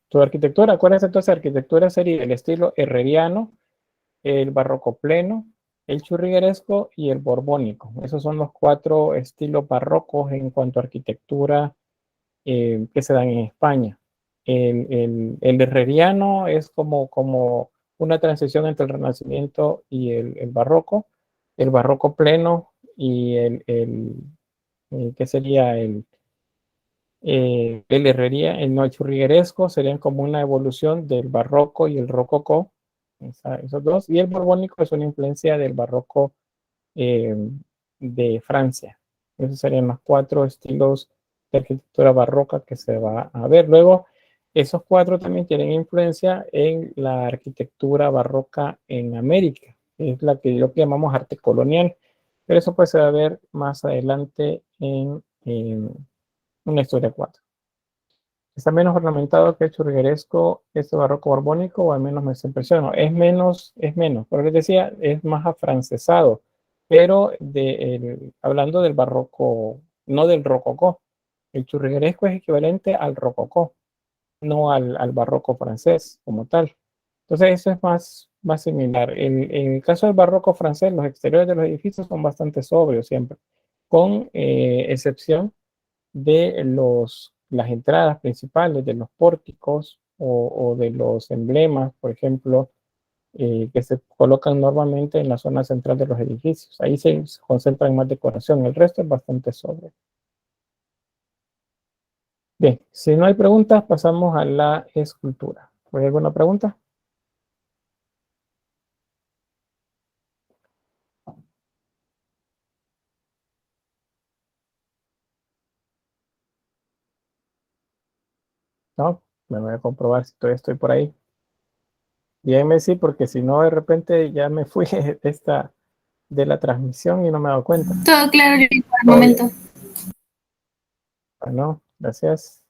Tu arquitectura, ¿cuál es entonces? Arquitectura sería el estilo herreriano, el barroco pleno, el churrigueresco y el borbónico. Esos son los 4 estilos barrocos en cuanto a arquitectura que se dan en España. El herreriano es como una transición entre el Renacimiento y el Barroco. El Barroco pleno y ¿qué sería el churrigueresco serían como una evolución del Barroco y el Rococó, esos dos. Y el Borbónico es una influencia del Barroco eh, de Francia. Esos serían los 4 estilos de arquitectura barroca que se va a ver. Luego, esos 4 también tienen influencia en la arquitectura barroca en América, que es lo que llamamos arte colonial. Pero eso pues se va a ver más adelante en una historia 4. Está menos ornamentado que el churrigueresco, este barroco borbónico, o al menos me impresiona. Es menos, pero les decía, es más afrancesado, pero hablando del barroco, no del rococó. El churrigueresco es equivalente al rococó, no al barroco francés como tal. Entonces eso es más similar. En el caso del barroco francés, los exteriores de los edificios son bastante sobrios siempre, con excepción de las entradas principales, de los pórticos o de los emblemas, por ejemplo, que se colocan normalmente en la zona central de los edificios. Ahí se concentra en más decoración, el resto es bastante sobre. Bien, si no hay preguntas, pasamos a la escultura. ¿Hay alguna pregunta? No, me voy a comprobar si todavía estoy por ahí. Díganme sí, porque si no, de repente ya me fui de la transmisión y no me he dado cuenta. Todo claro por el Todo bien. momento. Bueno, gracias.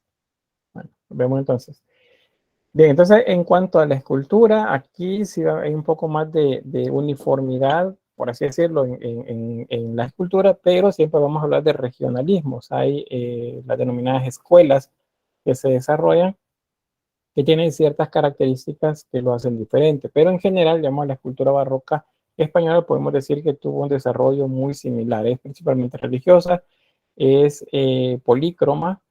Bueno, nos vemos entonces. Bien, entonces en cuanto a la escultura, aquí sí hay un poco más de uniformidad, por así decirlo, en la escultura, pero siempre vamos a hablar de regionalismos. Hay las denominadas escuelas que se desarrollan, que tienen ciertas características que lo hacen diferente, pero en general, digamos, la escultura barroca española podemos decir que tuvo un desarrollo muy similar, es principalmente religiosa, es polícroma,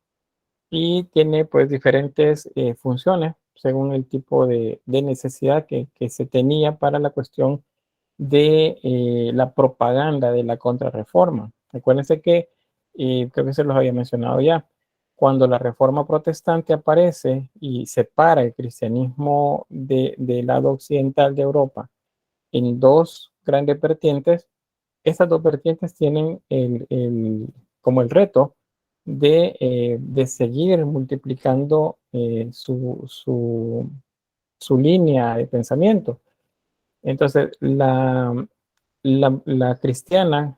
y tiene pues diferentes funciones según el tipo de necesidad que se tenía para la cuestión de la propaganda de la contrarreforma. Recuérdense que, creo que se los había mencionado ya, cuando la reforma protestante aparece y separa el cristianismo del lado occidental de Europa en 2 grandes vertientes, estas 2 vertientes tienen como el reto de seguir multiplicando su línea de pensamiento. Entonces, la cristiana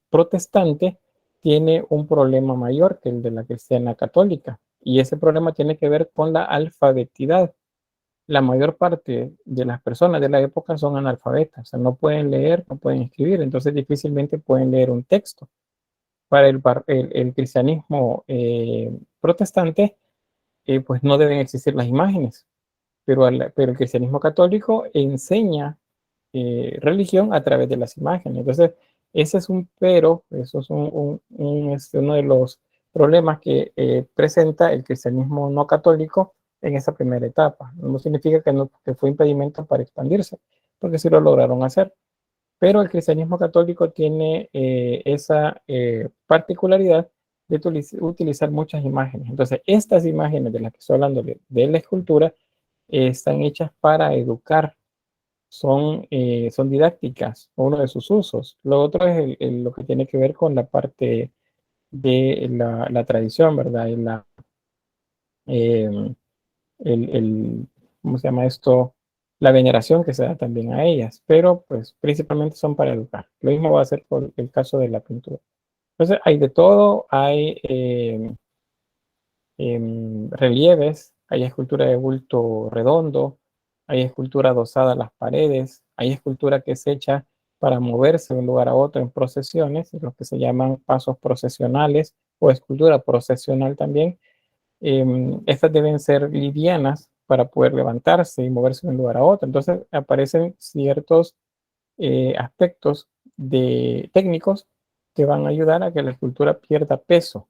protestante tiene un problema mayor que el de la cristiana católica, y ese problema tiene que ver con la alfabetidad. La mayor parte de las personas de la época son analfabetas, o sea, no pueden leer, no pueden escribir, entonces difícilmente pueden leer un texto. Para el cristianismo protestante, pues no deben existir las imágenes, pero el cristianismo católico enseña religión a través de las imágenes. Entonces, ese es un pero, eso es uno de los problemas que presenta el cristianismo no católico en esa primera etapa. No significa que, no, que fue impedimento para expandirse, porque sí lo lograron hacer. Pero el cristianismo católico tiene esa particularidad de utilizar muchas imágenes. Entonces, estas imágenes de las que estoy hablando de la escultura están hechas para educar, son didácticas, uno de sus usos. Lo otro es lo que tiene que ver con la parte de la tradición, ¿verdad? Eh, el, ¿cómo se llama esto? La veneración que se da también a ellas, pero pues principalmente son para educar. Lo mismo va a ser por el caso de la pintura. Entonces hay de todo, hay relieves, hay escultura de bulto redondo, hay escultura adosada a las paredes, hay escultura que es hecha para moverse de un lugar a otro en procesiones, los que se llaman pasos procesionales o escultura procesional también. Estas deben ser livianas para poder levantarse y moverse de un lugar a otro. Entonces aparecen ciertos aspectos técnicos que van a ayudar a que la escultura pierda peso,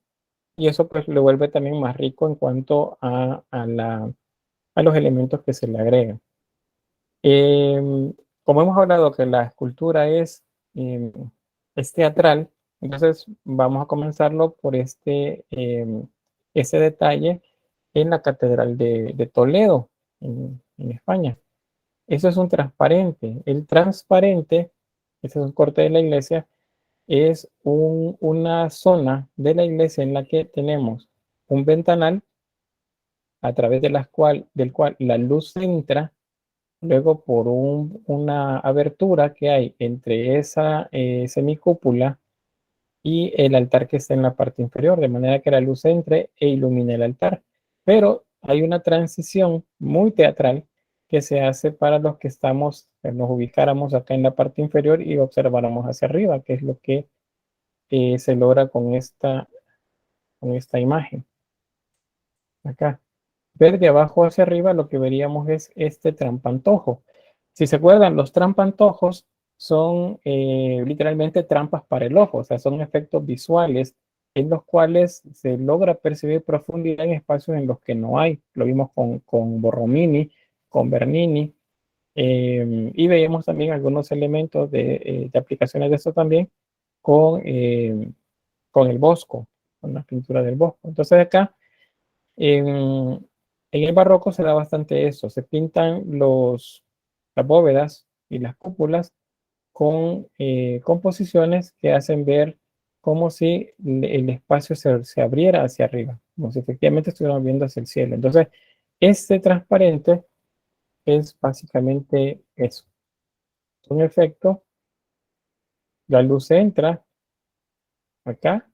y eso pues lo vuelve también más rico en cuanto a los elementos que se le agregan. Como hemos hablado que la escultura eh, es teatral, entonces vamos a comenzarlo por ese detalle en la Catedral de Toledo, en España. Eso es un transparente. El transparente, ese es un corte de la iglesia, es una zona de la iglesia en la que tenemos un ventanal a través del cual la luz entra, luego por una abertura que hay entre esa semicúpula y el altar que está en la parte inferior, de manera que la luz entre e ilumine el altar. Pero hay una transición muy teatral que se hace para los que nos ubicáramos acá en la parte inferior y observáramos hacia arriba, que es lo que se logra con esta imagen. Acá. Ver de abajo hacia arriba, lo que veríamos es este trampantojo. Si se acuerdan, los trampantojos son literalmente trampas para el ojo, o sea, son efectos visuales en los cuales se logra percibir profundidad en espacios en los que no hay. Lo vimos con Borromini, con Bernini, y veíamos también algunos elementos de aplicaciones de eso también con, eh, con el Bosco, con la pintura del Bosco. Entonces acá en, en el barroco se da bastante eso, se pintan las bóvedas y las cúpulas con composiciones que hacen ver como si el espacio se abriera hacia arriba, como si efectivamente estuviéramos viendo hacia el cielo. Entonces, este transparente es básicamente eso. Un efecto, la luz entra acá,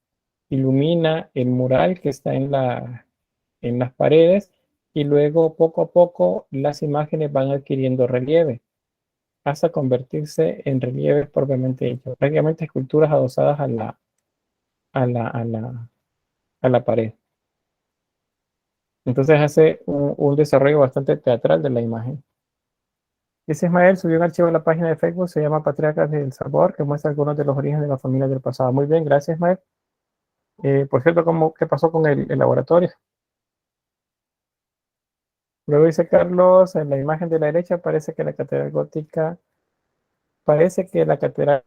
ilumina el mural que está en las paredes, y luego poco a poco las imágenes van adquiriendo relieve hasta convertirse en relieves propiamente hechos, prácticamente esculturas adosadas a la, a la, a la pared. Entonces hace un desarrollo bastante teatral de la imagen. Dice Ismael, subió un archivo a la página de Facebook, se llama Patriarcas del Sabor, que muestra algunos de los orígenes de la familia del pasado. Muy bien, gracias Ismael. Por cierto, ¿qué pasó con el laboratorio? Luego dice Carlos, en la imagen de la derecha parece que la catedral gótica, parece que la catedral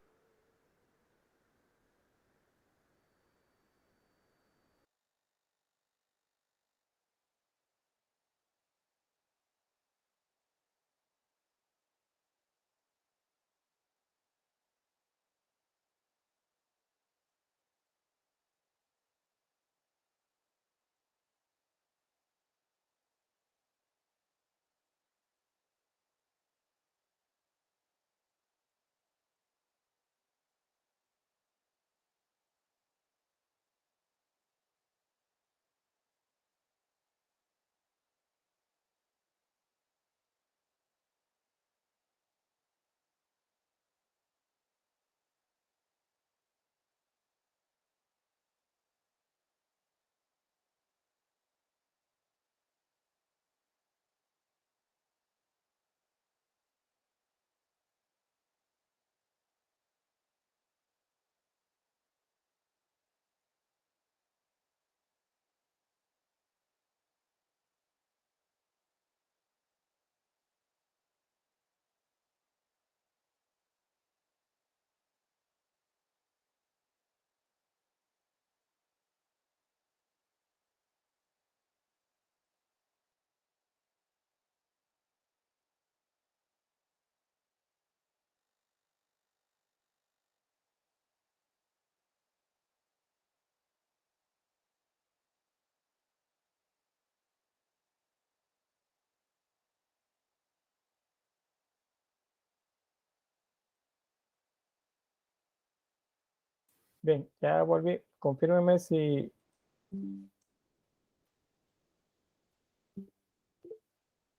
Bien, ya volví. Confírmeme si...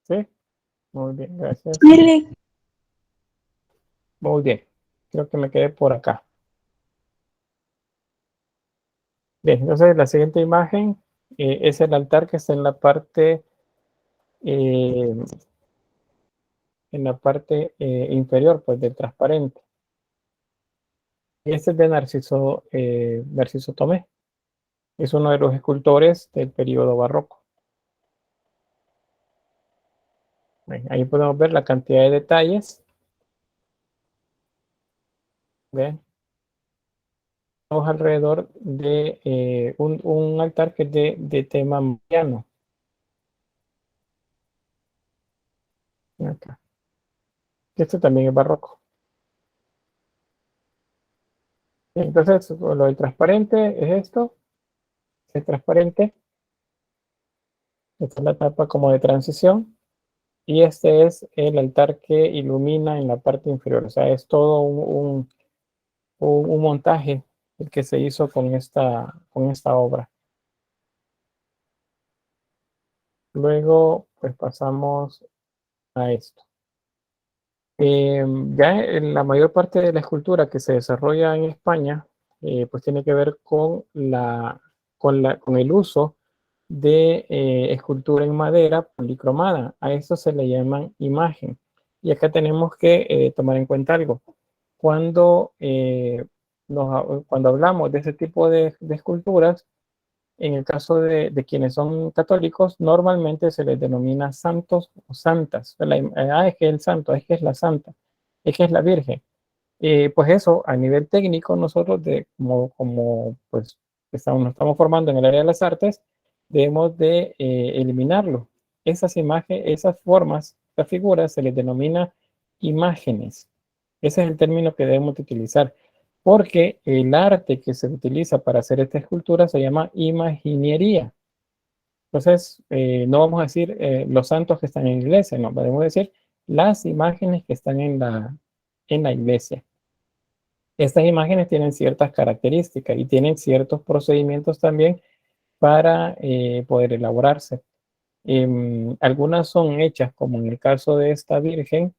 ¿Sí? Muy bien, gracias. Dile. Muy bien. Creo que me quedé por acá. Bien, entonces la siguiente imagen es el altar que está eh, en la parte inferior, pues, del transparente. Este es de Narciso Tomé. Es uno de los escultores del periodo barroco. Bien, ahí podemos ver la cantidad de detalles. ¿Ven? Estamos alrededor de un altar que es de tema mariano. Acá. Este también es barroco. Bien, entonces, lo del transparente es esto. Es transparente. Esta es la etapa como de transición. Y este es el altar que ilumina en la parte inferior. O sea, es todo un montaje el que se hizo con esta obra. Luego, pues pasamos a esto. Ya en la mayor parte de la escultura que se desarrolla en España, pues tiene que ver con el uso de escultura en madera policromada. A eso se le llaman imagen. Y acá tenemos que tomar en cuenta algo. Cuando, cuando hablamos de ese tipo de esculturas, en el caso de quienes son católicos, normalmente se les denomina santos o santas. Es que es el santo, es que es la santa, es que es la virgen. Pues eso, a nivel técnico, nosotros, como pues nos estamos formando en el área de las artes, debemos de eliminarlo. Esas imágenes, esas formas, esas figuras se les denomina imágenes. Ese es el término que debemos de utilizar, porque el arte que se utiliza para hacer esta escultura se llama imaginería. Entonces, no vamos a decir los santos que están en la iglesia, no, podemos decir las imágenes que están en la iglesia. Estas imágenes tienen ciertas características y tienen ciertos procedimientos también para poder elaborarse. Algunas son hechas, como en el caso de esta virgen,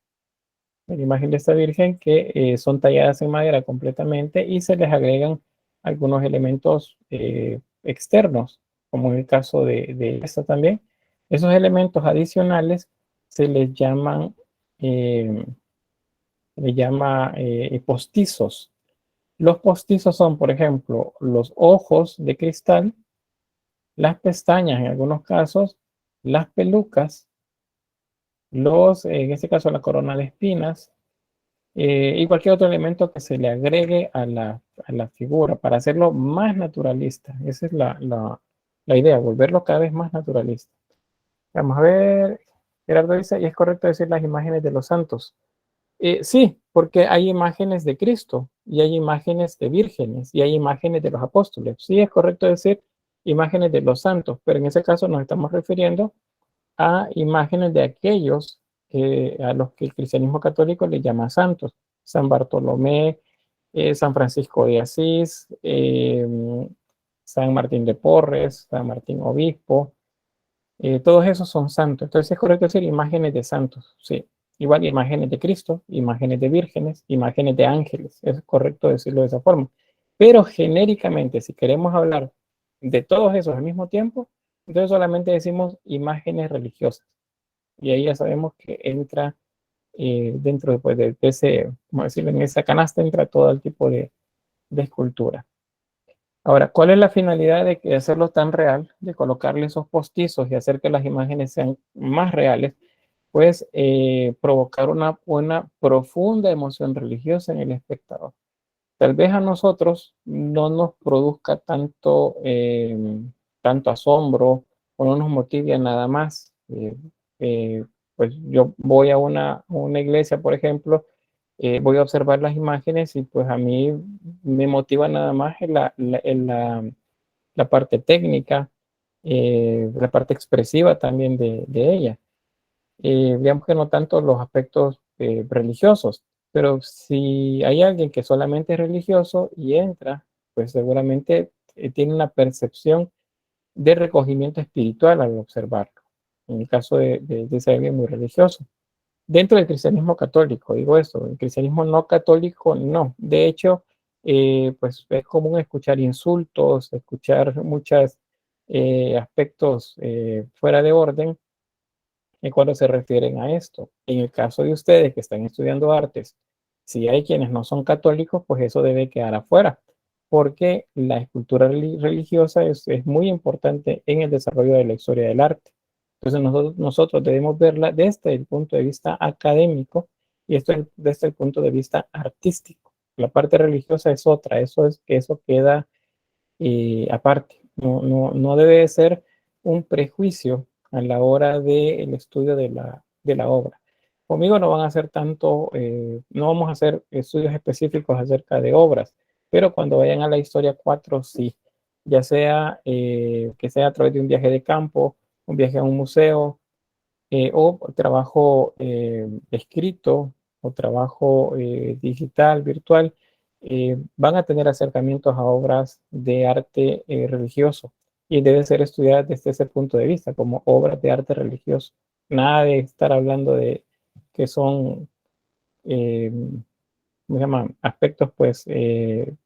la imagen de esta virgen, que son talladas en madera completamente y se les agregan algunos elementos externos, como en el caso de esta también. Esos elementos adicionales se les llaman, postizos. Los postizos son, por ejemplo, los ojos de cristal, las pestañas en algunos casos, las pelucas, en este caso la corona de espinas, y cualquier otro elemento que se le agregue a la figura para hacerlo más naturalista. Esa es la idea, volverlo cada vez más naturalista. Vamos a ver, Gerardo dice, y es correcto decir las imágenes de los santos. Sí, porque hay imágenes de Cristo y hay imágenes de vírgenes y hay imágenes de los apóstoles. Sí, es correcto decir imágenes de los santos, pero en ese caso nos estamos refiriendo a imágenes de aquellos a los que el cristianismo católico le llama santos. San Bartolomé, San Francisco de Asís, San Martín de Porres, San Martín Obispo, todos esos son santos. Entonces es correcto decir imágenes de santos, sí. Igual imágenes de Cristo, imágenes de vírgenes, imágenes de ángeles. Es correcto decirlo de esa forma. Pero genéricamente, si queremos hablar de todos esos al mismo tiempo, entonces solamente decimos imágenes religiosas. Y ahí ya sabemos que entra dentro después de ese, como decirlo, en esa canasta entra todo el tipo de escultura. Ahora, ¿cuál es la finalidad de hacerlo tan real, de colocarle esos postizos y hacer que las imágenes sean más reales? Pues provocar una profunda emoción religiosa en el espectador. Tal vez a nosotros no nos produzca tanto asombro o no nos motive a nada más. Pues yo voy a una iglesia, por ejemplo, voy a observar las imágenes y pues a mí me motiva nada más la parte técnica, la parte expresiva también de ella. Digamos que no tanto los aspectos religiosos, pero si hay alguien que solamente es religioso y entra pues seguramente tiene una percepción de recogimiento espiritual al observarlo, en el caso de ser alguien muy religioso. Dentro del cristianismo católico, digo esto, el cristianismo no católico no. De hecho, pues es común escuchar insultos, escuchar muchos aspectos fuera de orden cuando se refieren a esto. En el caso de ustedes que están estudiando artes, si hay quienes no son católicos, pues eso debe quedar afuera, porque la escultura religiosa es muy importante en el desarrollo de la historia del arte. Entonces nosotros debemos verla desde el punto de vista académico y esto es desde el punto de vista artístico. La parte religiosa es otra, eso queda aparte. No debe ser un prejuicio a la hora del estudio de la obra. Conmigo no van a hacer tanto, no vamos a hacer estudios específicos acerca de obras, pero cuando vayan a la historia 4, sí, ya sea que sea a través de un viaje de campo, un viaje a un museo, o trabajo escrito o trabajo digital, virtual, van a tener acercamientos a obras de arte religioso y deben ser estudiadas desde ese punto de vista, como obras de arte religioso. Nada de estar hablando de que son, ¿cómo se llaman? Aspectos pues que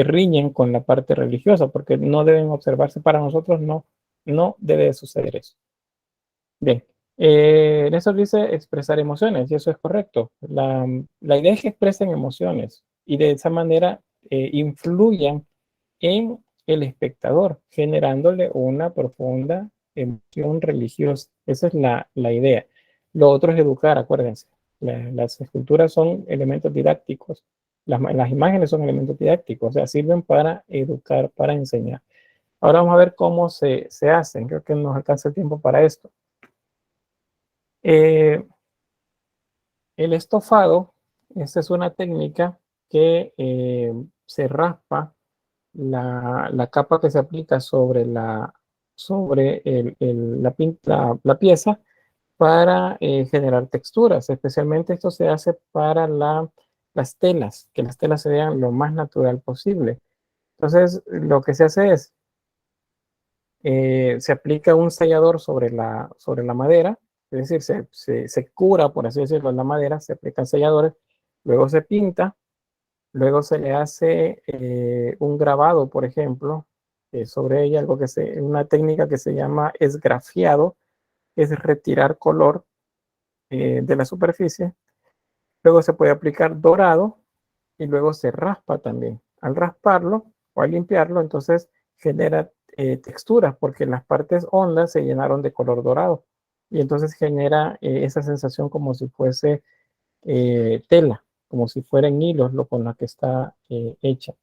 riñen con la parte religiosa, porque no deben observarse para nosotros, no debe de suceder eso. Bien, Néstor dice expresar emociones, y eso es correcto. La idea es que expresen emociones y de esa manera influyan en el espectador, generándole una profunda emoción religiosa. Esa es la idea. Lo otro es educar, acuérdense. Las esculturas son elementos didácticos, las imágenes son elementos didácticos, o sea, sirven para educar, para enseñar. Ahora vamos a ver cómo se hacen. Creo que nos alcanza el tiempo para esto. El estofado, esta es una técnica que se raspa la capa que se aplica sobre la pieza para generar texturas. Especialmente esto se hace para las telas, que las telas se vean lo más natural posible. Entonces, lo que se hace es, se aplica un sellador sobre la madera, es decir, se cura, por así decirlo, la madera, se aplican selladores, luego se pinta, luego se le hace un grabado, por ejemplo, sobre ella, una técnica que se llama esgrafiado, es retirar color de la superficie, luego se puede aplicar dorado y luego se raspa también. Al rasparlo o al limpiarlo, entonces genera texturas porque las partes hondas se llenaron de color dorado y entonces genera esa sensación como si fuese tela, como si fueran hilos con la que está hecha.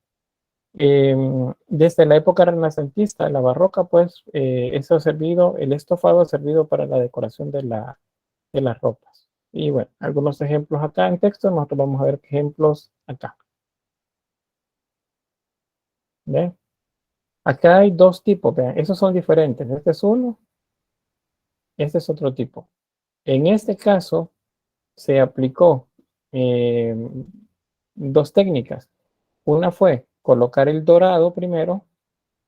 Desde la época renacentista, la barroca, pues eso ha servido, el estofado ha servido para la decoración de las ropas. Y bueno, algunos ejemplos acá en texto, nosotros vamos a ver ejemplos acá. ¿Ven? Acá hay dos tipos, vean, esos son diferentes. Este es uno, este es otro tipo. En este caso, se aplicó eh, dos técnicas. Una fue colocar el dorado primero,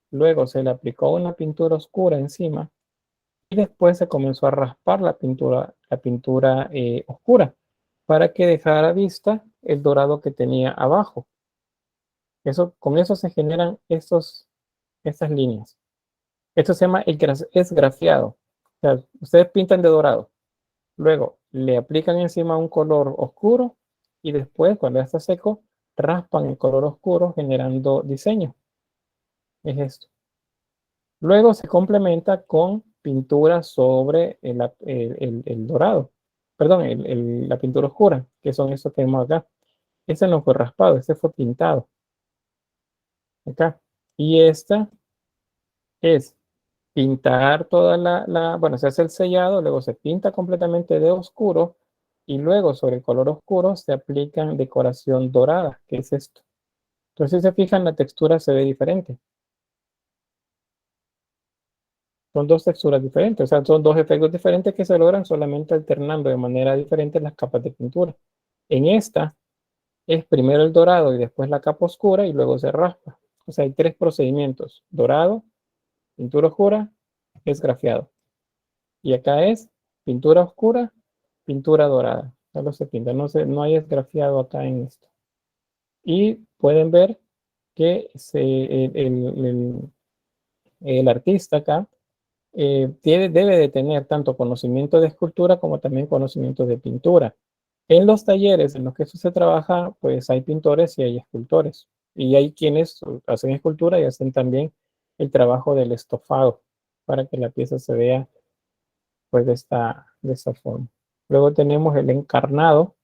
luego se le aplicó una pintura oscura encima y después se comenzó a raspar la pintura oscura para que dejara vista el dorado que tenía abajo. Con eso se generan estas líneas. Esto se llama esgrafiado. O sea, ustedes pintan de dorado, luego le aplican encima un color oscuro y después, cuando ya está seco, raspan el color oscuro generando diseño. Es esto. Luego se complementa con pintura sobre el dorado. Perdón, la pintura oscura, que son estos que vemos acá. Este no fue raspado, este fue pintado. Acá. Y esta es pintar bueno, se hace el sellado, luego se pinta completamente de oscuro y luego sobre el color oscuro se aplican decoración dorada, que es esto. Entonces, si se fijan, la textura se ve diferente. Son dos texturas diferentes, o sea, son dos efectos diferentes que se logran solamente alternando de manera diferente las capas de pintura. En esta es primero el dorado y después la capa oscura y luego se raspa. O sea, hay 3 procedimientos: dorado, pintura oscura, esgrafiado. Y acá es pintura oscura, pintura dorada. Solo se pinta, no hay esgrafiado acá en esto. Y pueden ver que el artista acá debe de tener tanto conocimiento de escultura como también conocimiento de pintura. En los talleres en los que eso se trabaja, pues hay pintores y hay escultores. Y hay quienes hacen escultura y hacen también el trabajo del estofado para que la pieza se vea pues de esta forma. Luego tenemos el encarnado.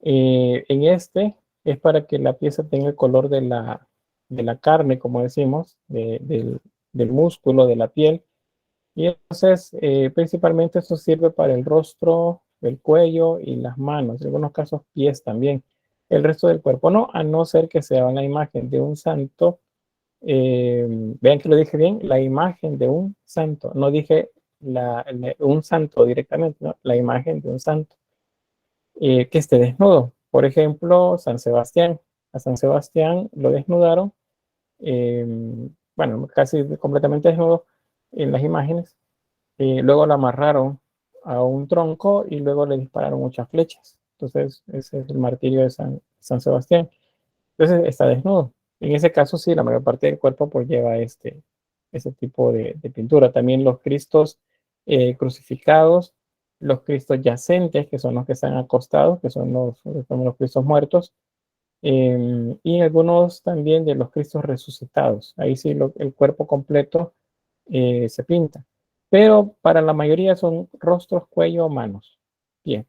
En este es para que la pieza tenga el color de la carne, como decimos, del músculo, de la piel. Y entonces, principalmente esto sirve para el rostro, el cuello y las manos, en algunos casos pies también. El resto del cuerpo no, a no ser que sea una imagen de un santo. Vean que lo dije bien, la imagen de un santo. No dije un santo directamente, ¿no? La imagen de un santo que esté desnudo. Por ejemplo, San Sebastián. A San Sebastián lo desnudaron, eh, bueno, casi completamente desnudo en las imágenes. Luego lo amarraron a un tronco y luego le dispararon muchas flechas. Entonces, ese es el martirio de San Sebastián. Entonces, está desnudo. En ese caso, sí, la mayor parte del cuerpo pues lleva ese tipo de pintura. También los cristos crucificados, los cristos yacentes, que son los que están acostados, que son los cristos muertos, y algunos también de los cristos resucitados. Ahí sí el cuerpo completo se pinta. Pero para la mayoría son rostros, cuello, manos, pie,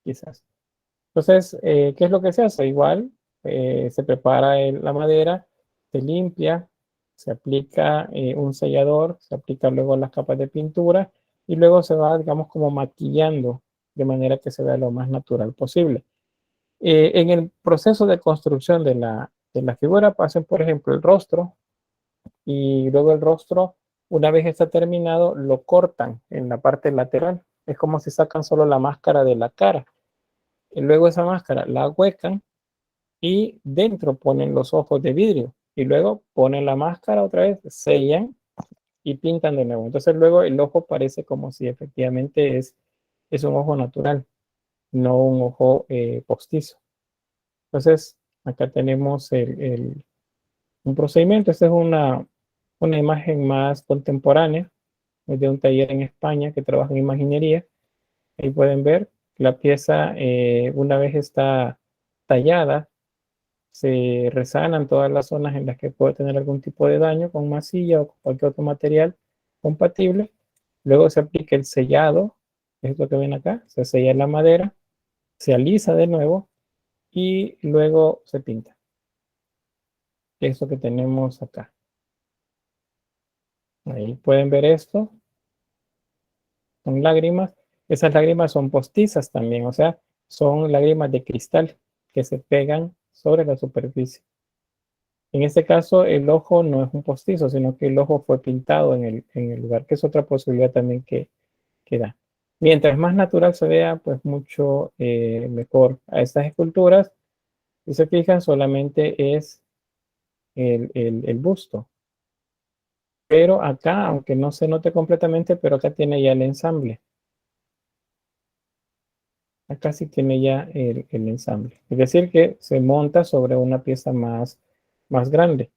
quizás. Entonces, ¿qué es lo que se hace? Igual, se prepara la madera, se limpia, se aplica un sellador, se aplica luego las capas de pintura y luego se va, digamos, como maquillando de manera que se vea lo más natural posible. En el proceso de construcción de la figura pasen, por ejemplo, el rostro y luego el rostro, una vez está terminado, lo cortan en la parte lateral. Es como si sacan solo la máscara de la cara. Y luego esa máscara la huecan y dentro ponen los ojos de vidrio. Y luego ponen la máscara otra vez, sellan y pintan de nuevo. Entonces luego el ojo parece como si efectivamente es un ojo natural, no un ojo postizo. Entonces acá tenemos un procedimiento. Esta es una imagen más contemporánea de un taller en España que trabaja en imaginería. Ahí pueden ver la pieza, una vez está tallada, se resanan todas las zonas en las que puede tener algún tipo de daño con masilla o con cualquier otro material compatible. Luego se aplica el sellado, es lo que ven acá, se sella la madera, se alisa de nuevo y luego se pinta. Es lo que tenemos acá. Ahí pueden ver esto, son lágrimas. Esas lágrimas son postizas también, o sea, son lágrimas de cristal que se pegan sobre la superficie. En este caso, el ojo no es un postizo, sino que el ojo fue pintado en el lugar, que es otra posibilidad también que da. Mientras más natural se vea, pues mucho mejor. A estas esculturas, si se fijan, solamente es el busto. Pero acá, aunque no se note completamente, pero acá tiene ya el ensamble. Acá sí tiene ya el ensamble. Es decir, que se monta sobre una pieza más grande.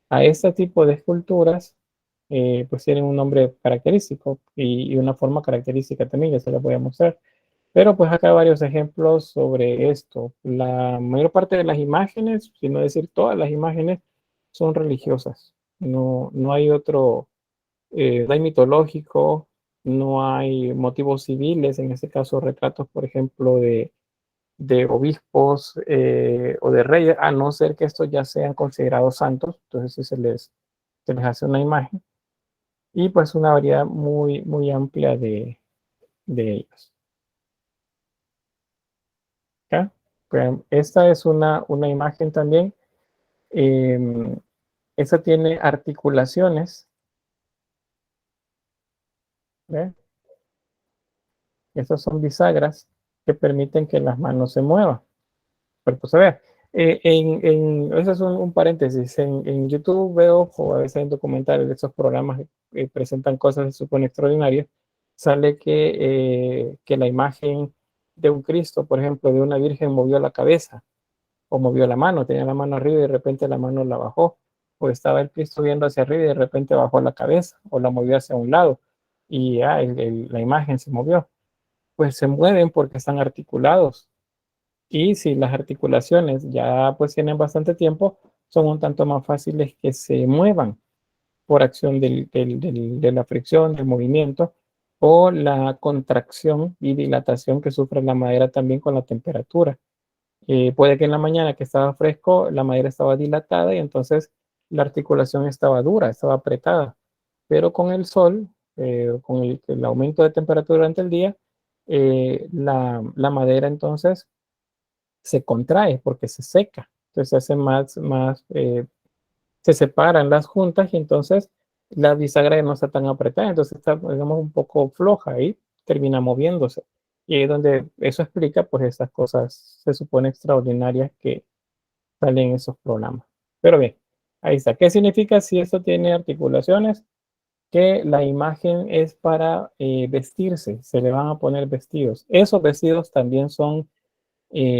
A este tipo de esculturas, pues tienen un nombre característico y una forma característica también, ya se les voy a mostrar. Pero pues acá hay varios ejemplos sobre esto. La mayor parte de las imágenes, si no decir todas las imágenes, son religiosas. No hay otro, no hay mitológico, no hay motivos civiles, en este caso retratos, por ejemplo, de obispos o de reyes, a no ser que estos ya sean considerados santos. Entonces sí se les hace una imagen y pues una variedad muy, muy amplia de ellos. ¿Ya? Pues, esta es una imagen también. Esta tiene articulaciones. ¿Ve? Estas son bisagras que permiten que las manos se muevan, el cuerpo se vea. Eso es un paréntesis. En YouTube veo, o a veces en documentales de esos programas que presentan cosas que se supone extraordinarias, sale que la imagen de un Cristo, por ejemplo, de una Virgen movió la cabeza o movió la mano, tenía la mano arriba y de repente la mano la bajó, o estaba el Cristo viendo hacia arriba y de repente bajó la cabeza o la movió hacia un lado y la imagen se movió. Pues se mueven porque están articulados. Y si las articulaciones ya pues tienen bastante tiempo, son un tanto más fáciles que se muevan por acción de la fricción, del movimiento o la contracción y dilatación que sufre la madera también con la temperatura. Puede que en la mañana que estaba fresco, la madera estaba dilatada y entonces la articulación estaba dura, estaba apretada. Pero con el sol, con el aumento de temperatura durante el día, la madera entonces se contrae porque se seca. Entonces se hace se separan las juntas y entonces la bisagra no está tan apretada, entonces está, digamos, un poco floja y termina moviéndose. Y ahí es donde eso explica, pues, esas cosas se supone extraordinarias que salen en esos programas. Pero bien, ahí está. ¿Qué significa si esto tiene articulaciones? Que la imagen es para vestirse, se le van a poner vestidos. Esos vestidos también son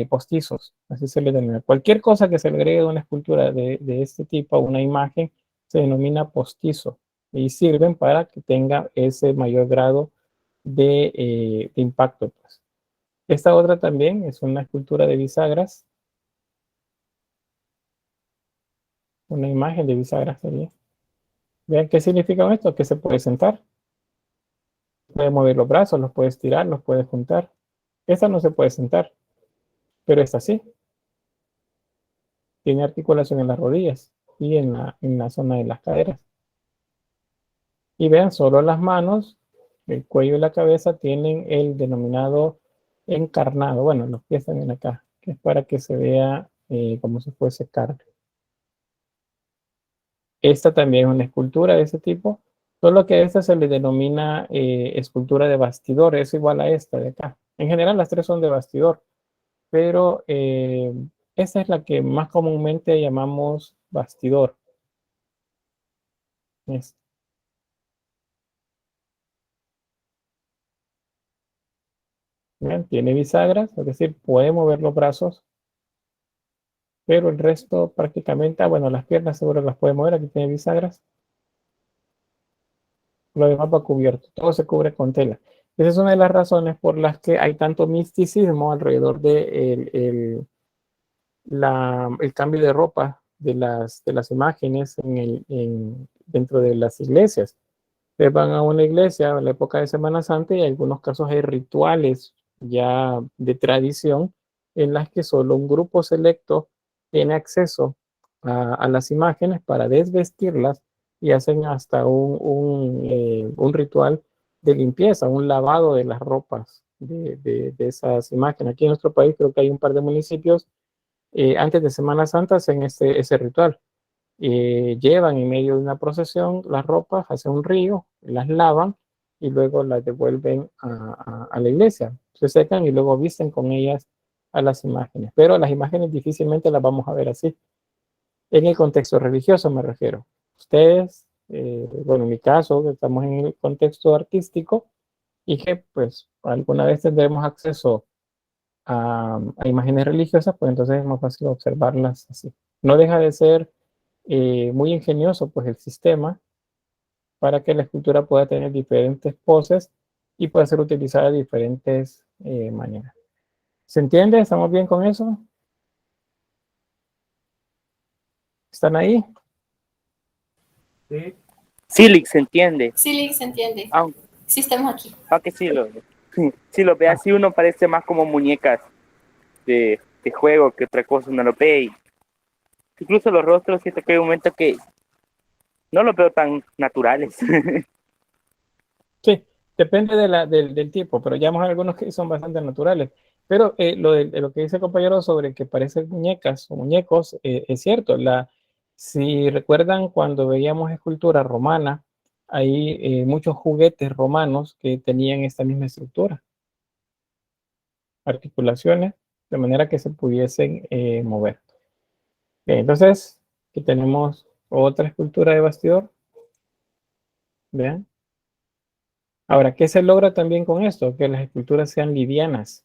postizos, así se le denomina. Cualquier cosa que se le agregue a una escultura de este tipo, a una imagen, se denomina postizo y sirven para que tenga ese mayor grado de impacto. Pues. Esta otra también es una escultura de bisagras, una imagen de bisagras sería. Vean qué significa esto, que se puede sentar, puede mover los brazos, los puede estirar, los puede juntar. Esta no se puede sentar, pero esta sí. Tiene articulación en las rodillas y en la zona de las caderas. Y vean, solo las manos, el cuello y la cabeza tienen el denominado encarnado. Bueno, los pies también acá, que es para que se vea como si fuese carne. Esta también es una escultura de ese tipo, solo que a esta se le denomina escultura de bastidor, es igual a esta de acá. En general las tres son de bastidor, pero esta es la que más comúnmente llamamos bastidor. Esta. Bien, tiene bisagras, es decir, puede mover los brazos, pero el resto prácticamente, bueno, las piernas seguro las puede mover, aquí tiene bisagras, lo demás va cubierto, todo se cubre con tela. Esa es una de las razones por las que hay tanto misticismo alrededor de el cambio de ropa de las imágenes dentro de las iglesias. Ustedes van a una iglesia en la época de Semana Santa y en algunos casos hay rituales ya de tradición en las que solo un grupo selecto tiene acceso a las imágenes para desvestirlas y hacen hasta un ritual de limpieza, un lavado de las ropas de esas imágenes. Aquí en nuestro país creo que hay un par de municipios antes de Semana Santa hacen ese ritual. Llevan en medio de una procesión las ropas hacia un río, las lavan y luego las devuelven a la iglesia. Se secan y luego visten con ellas a las imágenes. Pero las imágenes difícilmente las vamos a ver así. En el contexto religioso me refiero. Ustedes, bueno, en mi caso, que estamos en el contexto artístico y que pues alguna vez tendremos acceso a imágenes religiosas, pues entonces es más fácil observarlas así. No deja de ser muy ingenioso pues el sistema para que la escultura pueda tener diferentes poses y pueda ser utilizada de diferentes maneras. ¿Se entiende? ¿Estamos bien con eso? ¿Están ahí? Sí. Silix se entiende. Sí, se entiende. Aunque, Sí, estamos aquí. aunque si lo ve así, uno parece más como muñecas de juego que otra cosa, uno lo ve. Y incluso los rostros, siento que hay un momento que no los veo tan naturales. Sí, depende del tipo, pero ya vemos algunos que son bastante naturales. Pero de lo que dice el compañero sobre que parecen muñecas o muñecos, es cierto. Si recuerdan cuando veíamos escultura romana, hay muchos juguetes romanos que tenían esta misma estructura, articulaciones, de manera que se pudiesen mover. Bien, entonces, aquí tenemos otra escultura de bastidor. Vean. Ahora, ¿qué se logra también con esto? Que las esculturas sean livianas,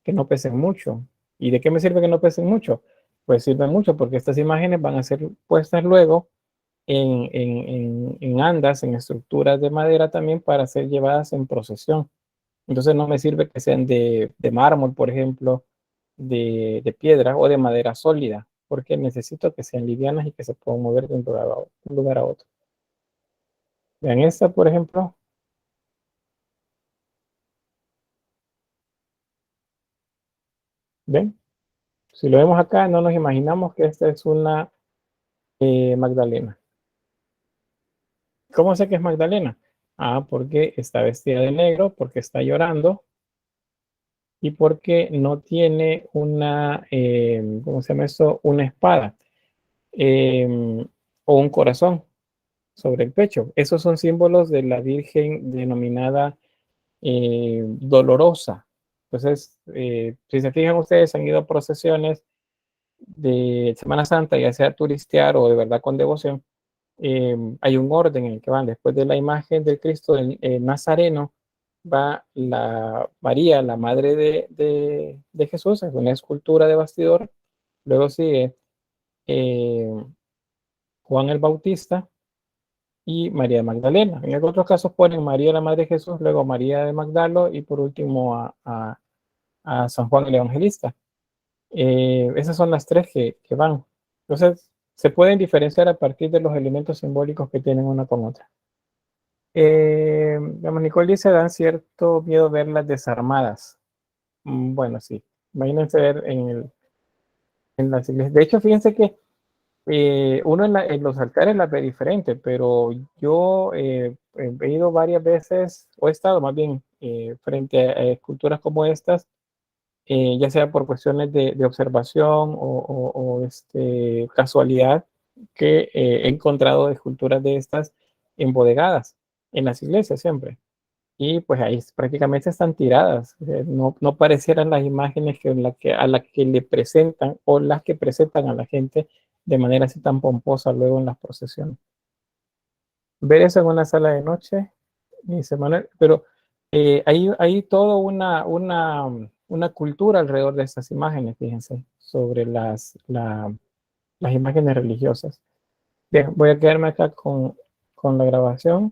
que no pesen mucho. ¿Y de qué me sirve que no pesen mucho? Pues sirve mucho porque estas imágenes van a ser puestas luego en andas, en estructuras de madera también para ser llevadas en procesión. Entonces no me sirve que sean de mármol, por ejemplo, de piedra o de madera sólida, porque necesito que sean livianas y que se puedan mover de un lugar a otro. Vean esta, por ejemplo. ¿Ven? Si lo vemos acá, no nos imaginamos que esta es una Magdalena. ¿Cómo sé que es Magdalena? Ah, porque está vestida de negro, porque está llorando y porque no tiene una, ¿cómo se llama esto? Una espada o un corazón sobre el pecho. Esos son símbolos de la Virgen denominada dolorosa. Entonces, si se fijan ustedes, han ido a procesiones de Semana Santa, ya sea turistear o de verdad con devoción. Hay un orden en el que van después de la imagen del Cristo del Nazareno, va la María, la madre de Jesús, es una escultura de bastidor. Luego sigue eh, Juan el Bautista y María de Magdalena. En otros casos ponen María la madre de Jesús, luego María de Magdalo y por último a San Juan el Evangelista. Esas son las tres que van. Entonces, se pueden diferenciar a partir de los elementos simbólicos que tienen una con otra. Digamos, Nicole dice, dan cierto miedo verlas desarmadas. Bueno, sí. Imagínense ver en las iglesias. De hecho, fíjense que uno en los altares las ve diferente, pero yo he ido varias veces, o he estado más bien frente a esculturas como estas, ya sea por cuestiones de observación casualidad, que he encontrado esculturas de estas embodegadas en las iglesias siempre. Y pues ahí prácticamente están tiradas. No parecieran las imágenes a las que le presentan o las que presentan a la gente de manera así tan pomposa luego en las procesiones. Ver eso en una sala de noche, dice Manuel, pero hay toda una cultura alrededor de estas imágenes, fíjense, sobre las imágenes religiosas. Bien, voy a quedarme acá con la grabación.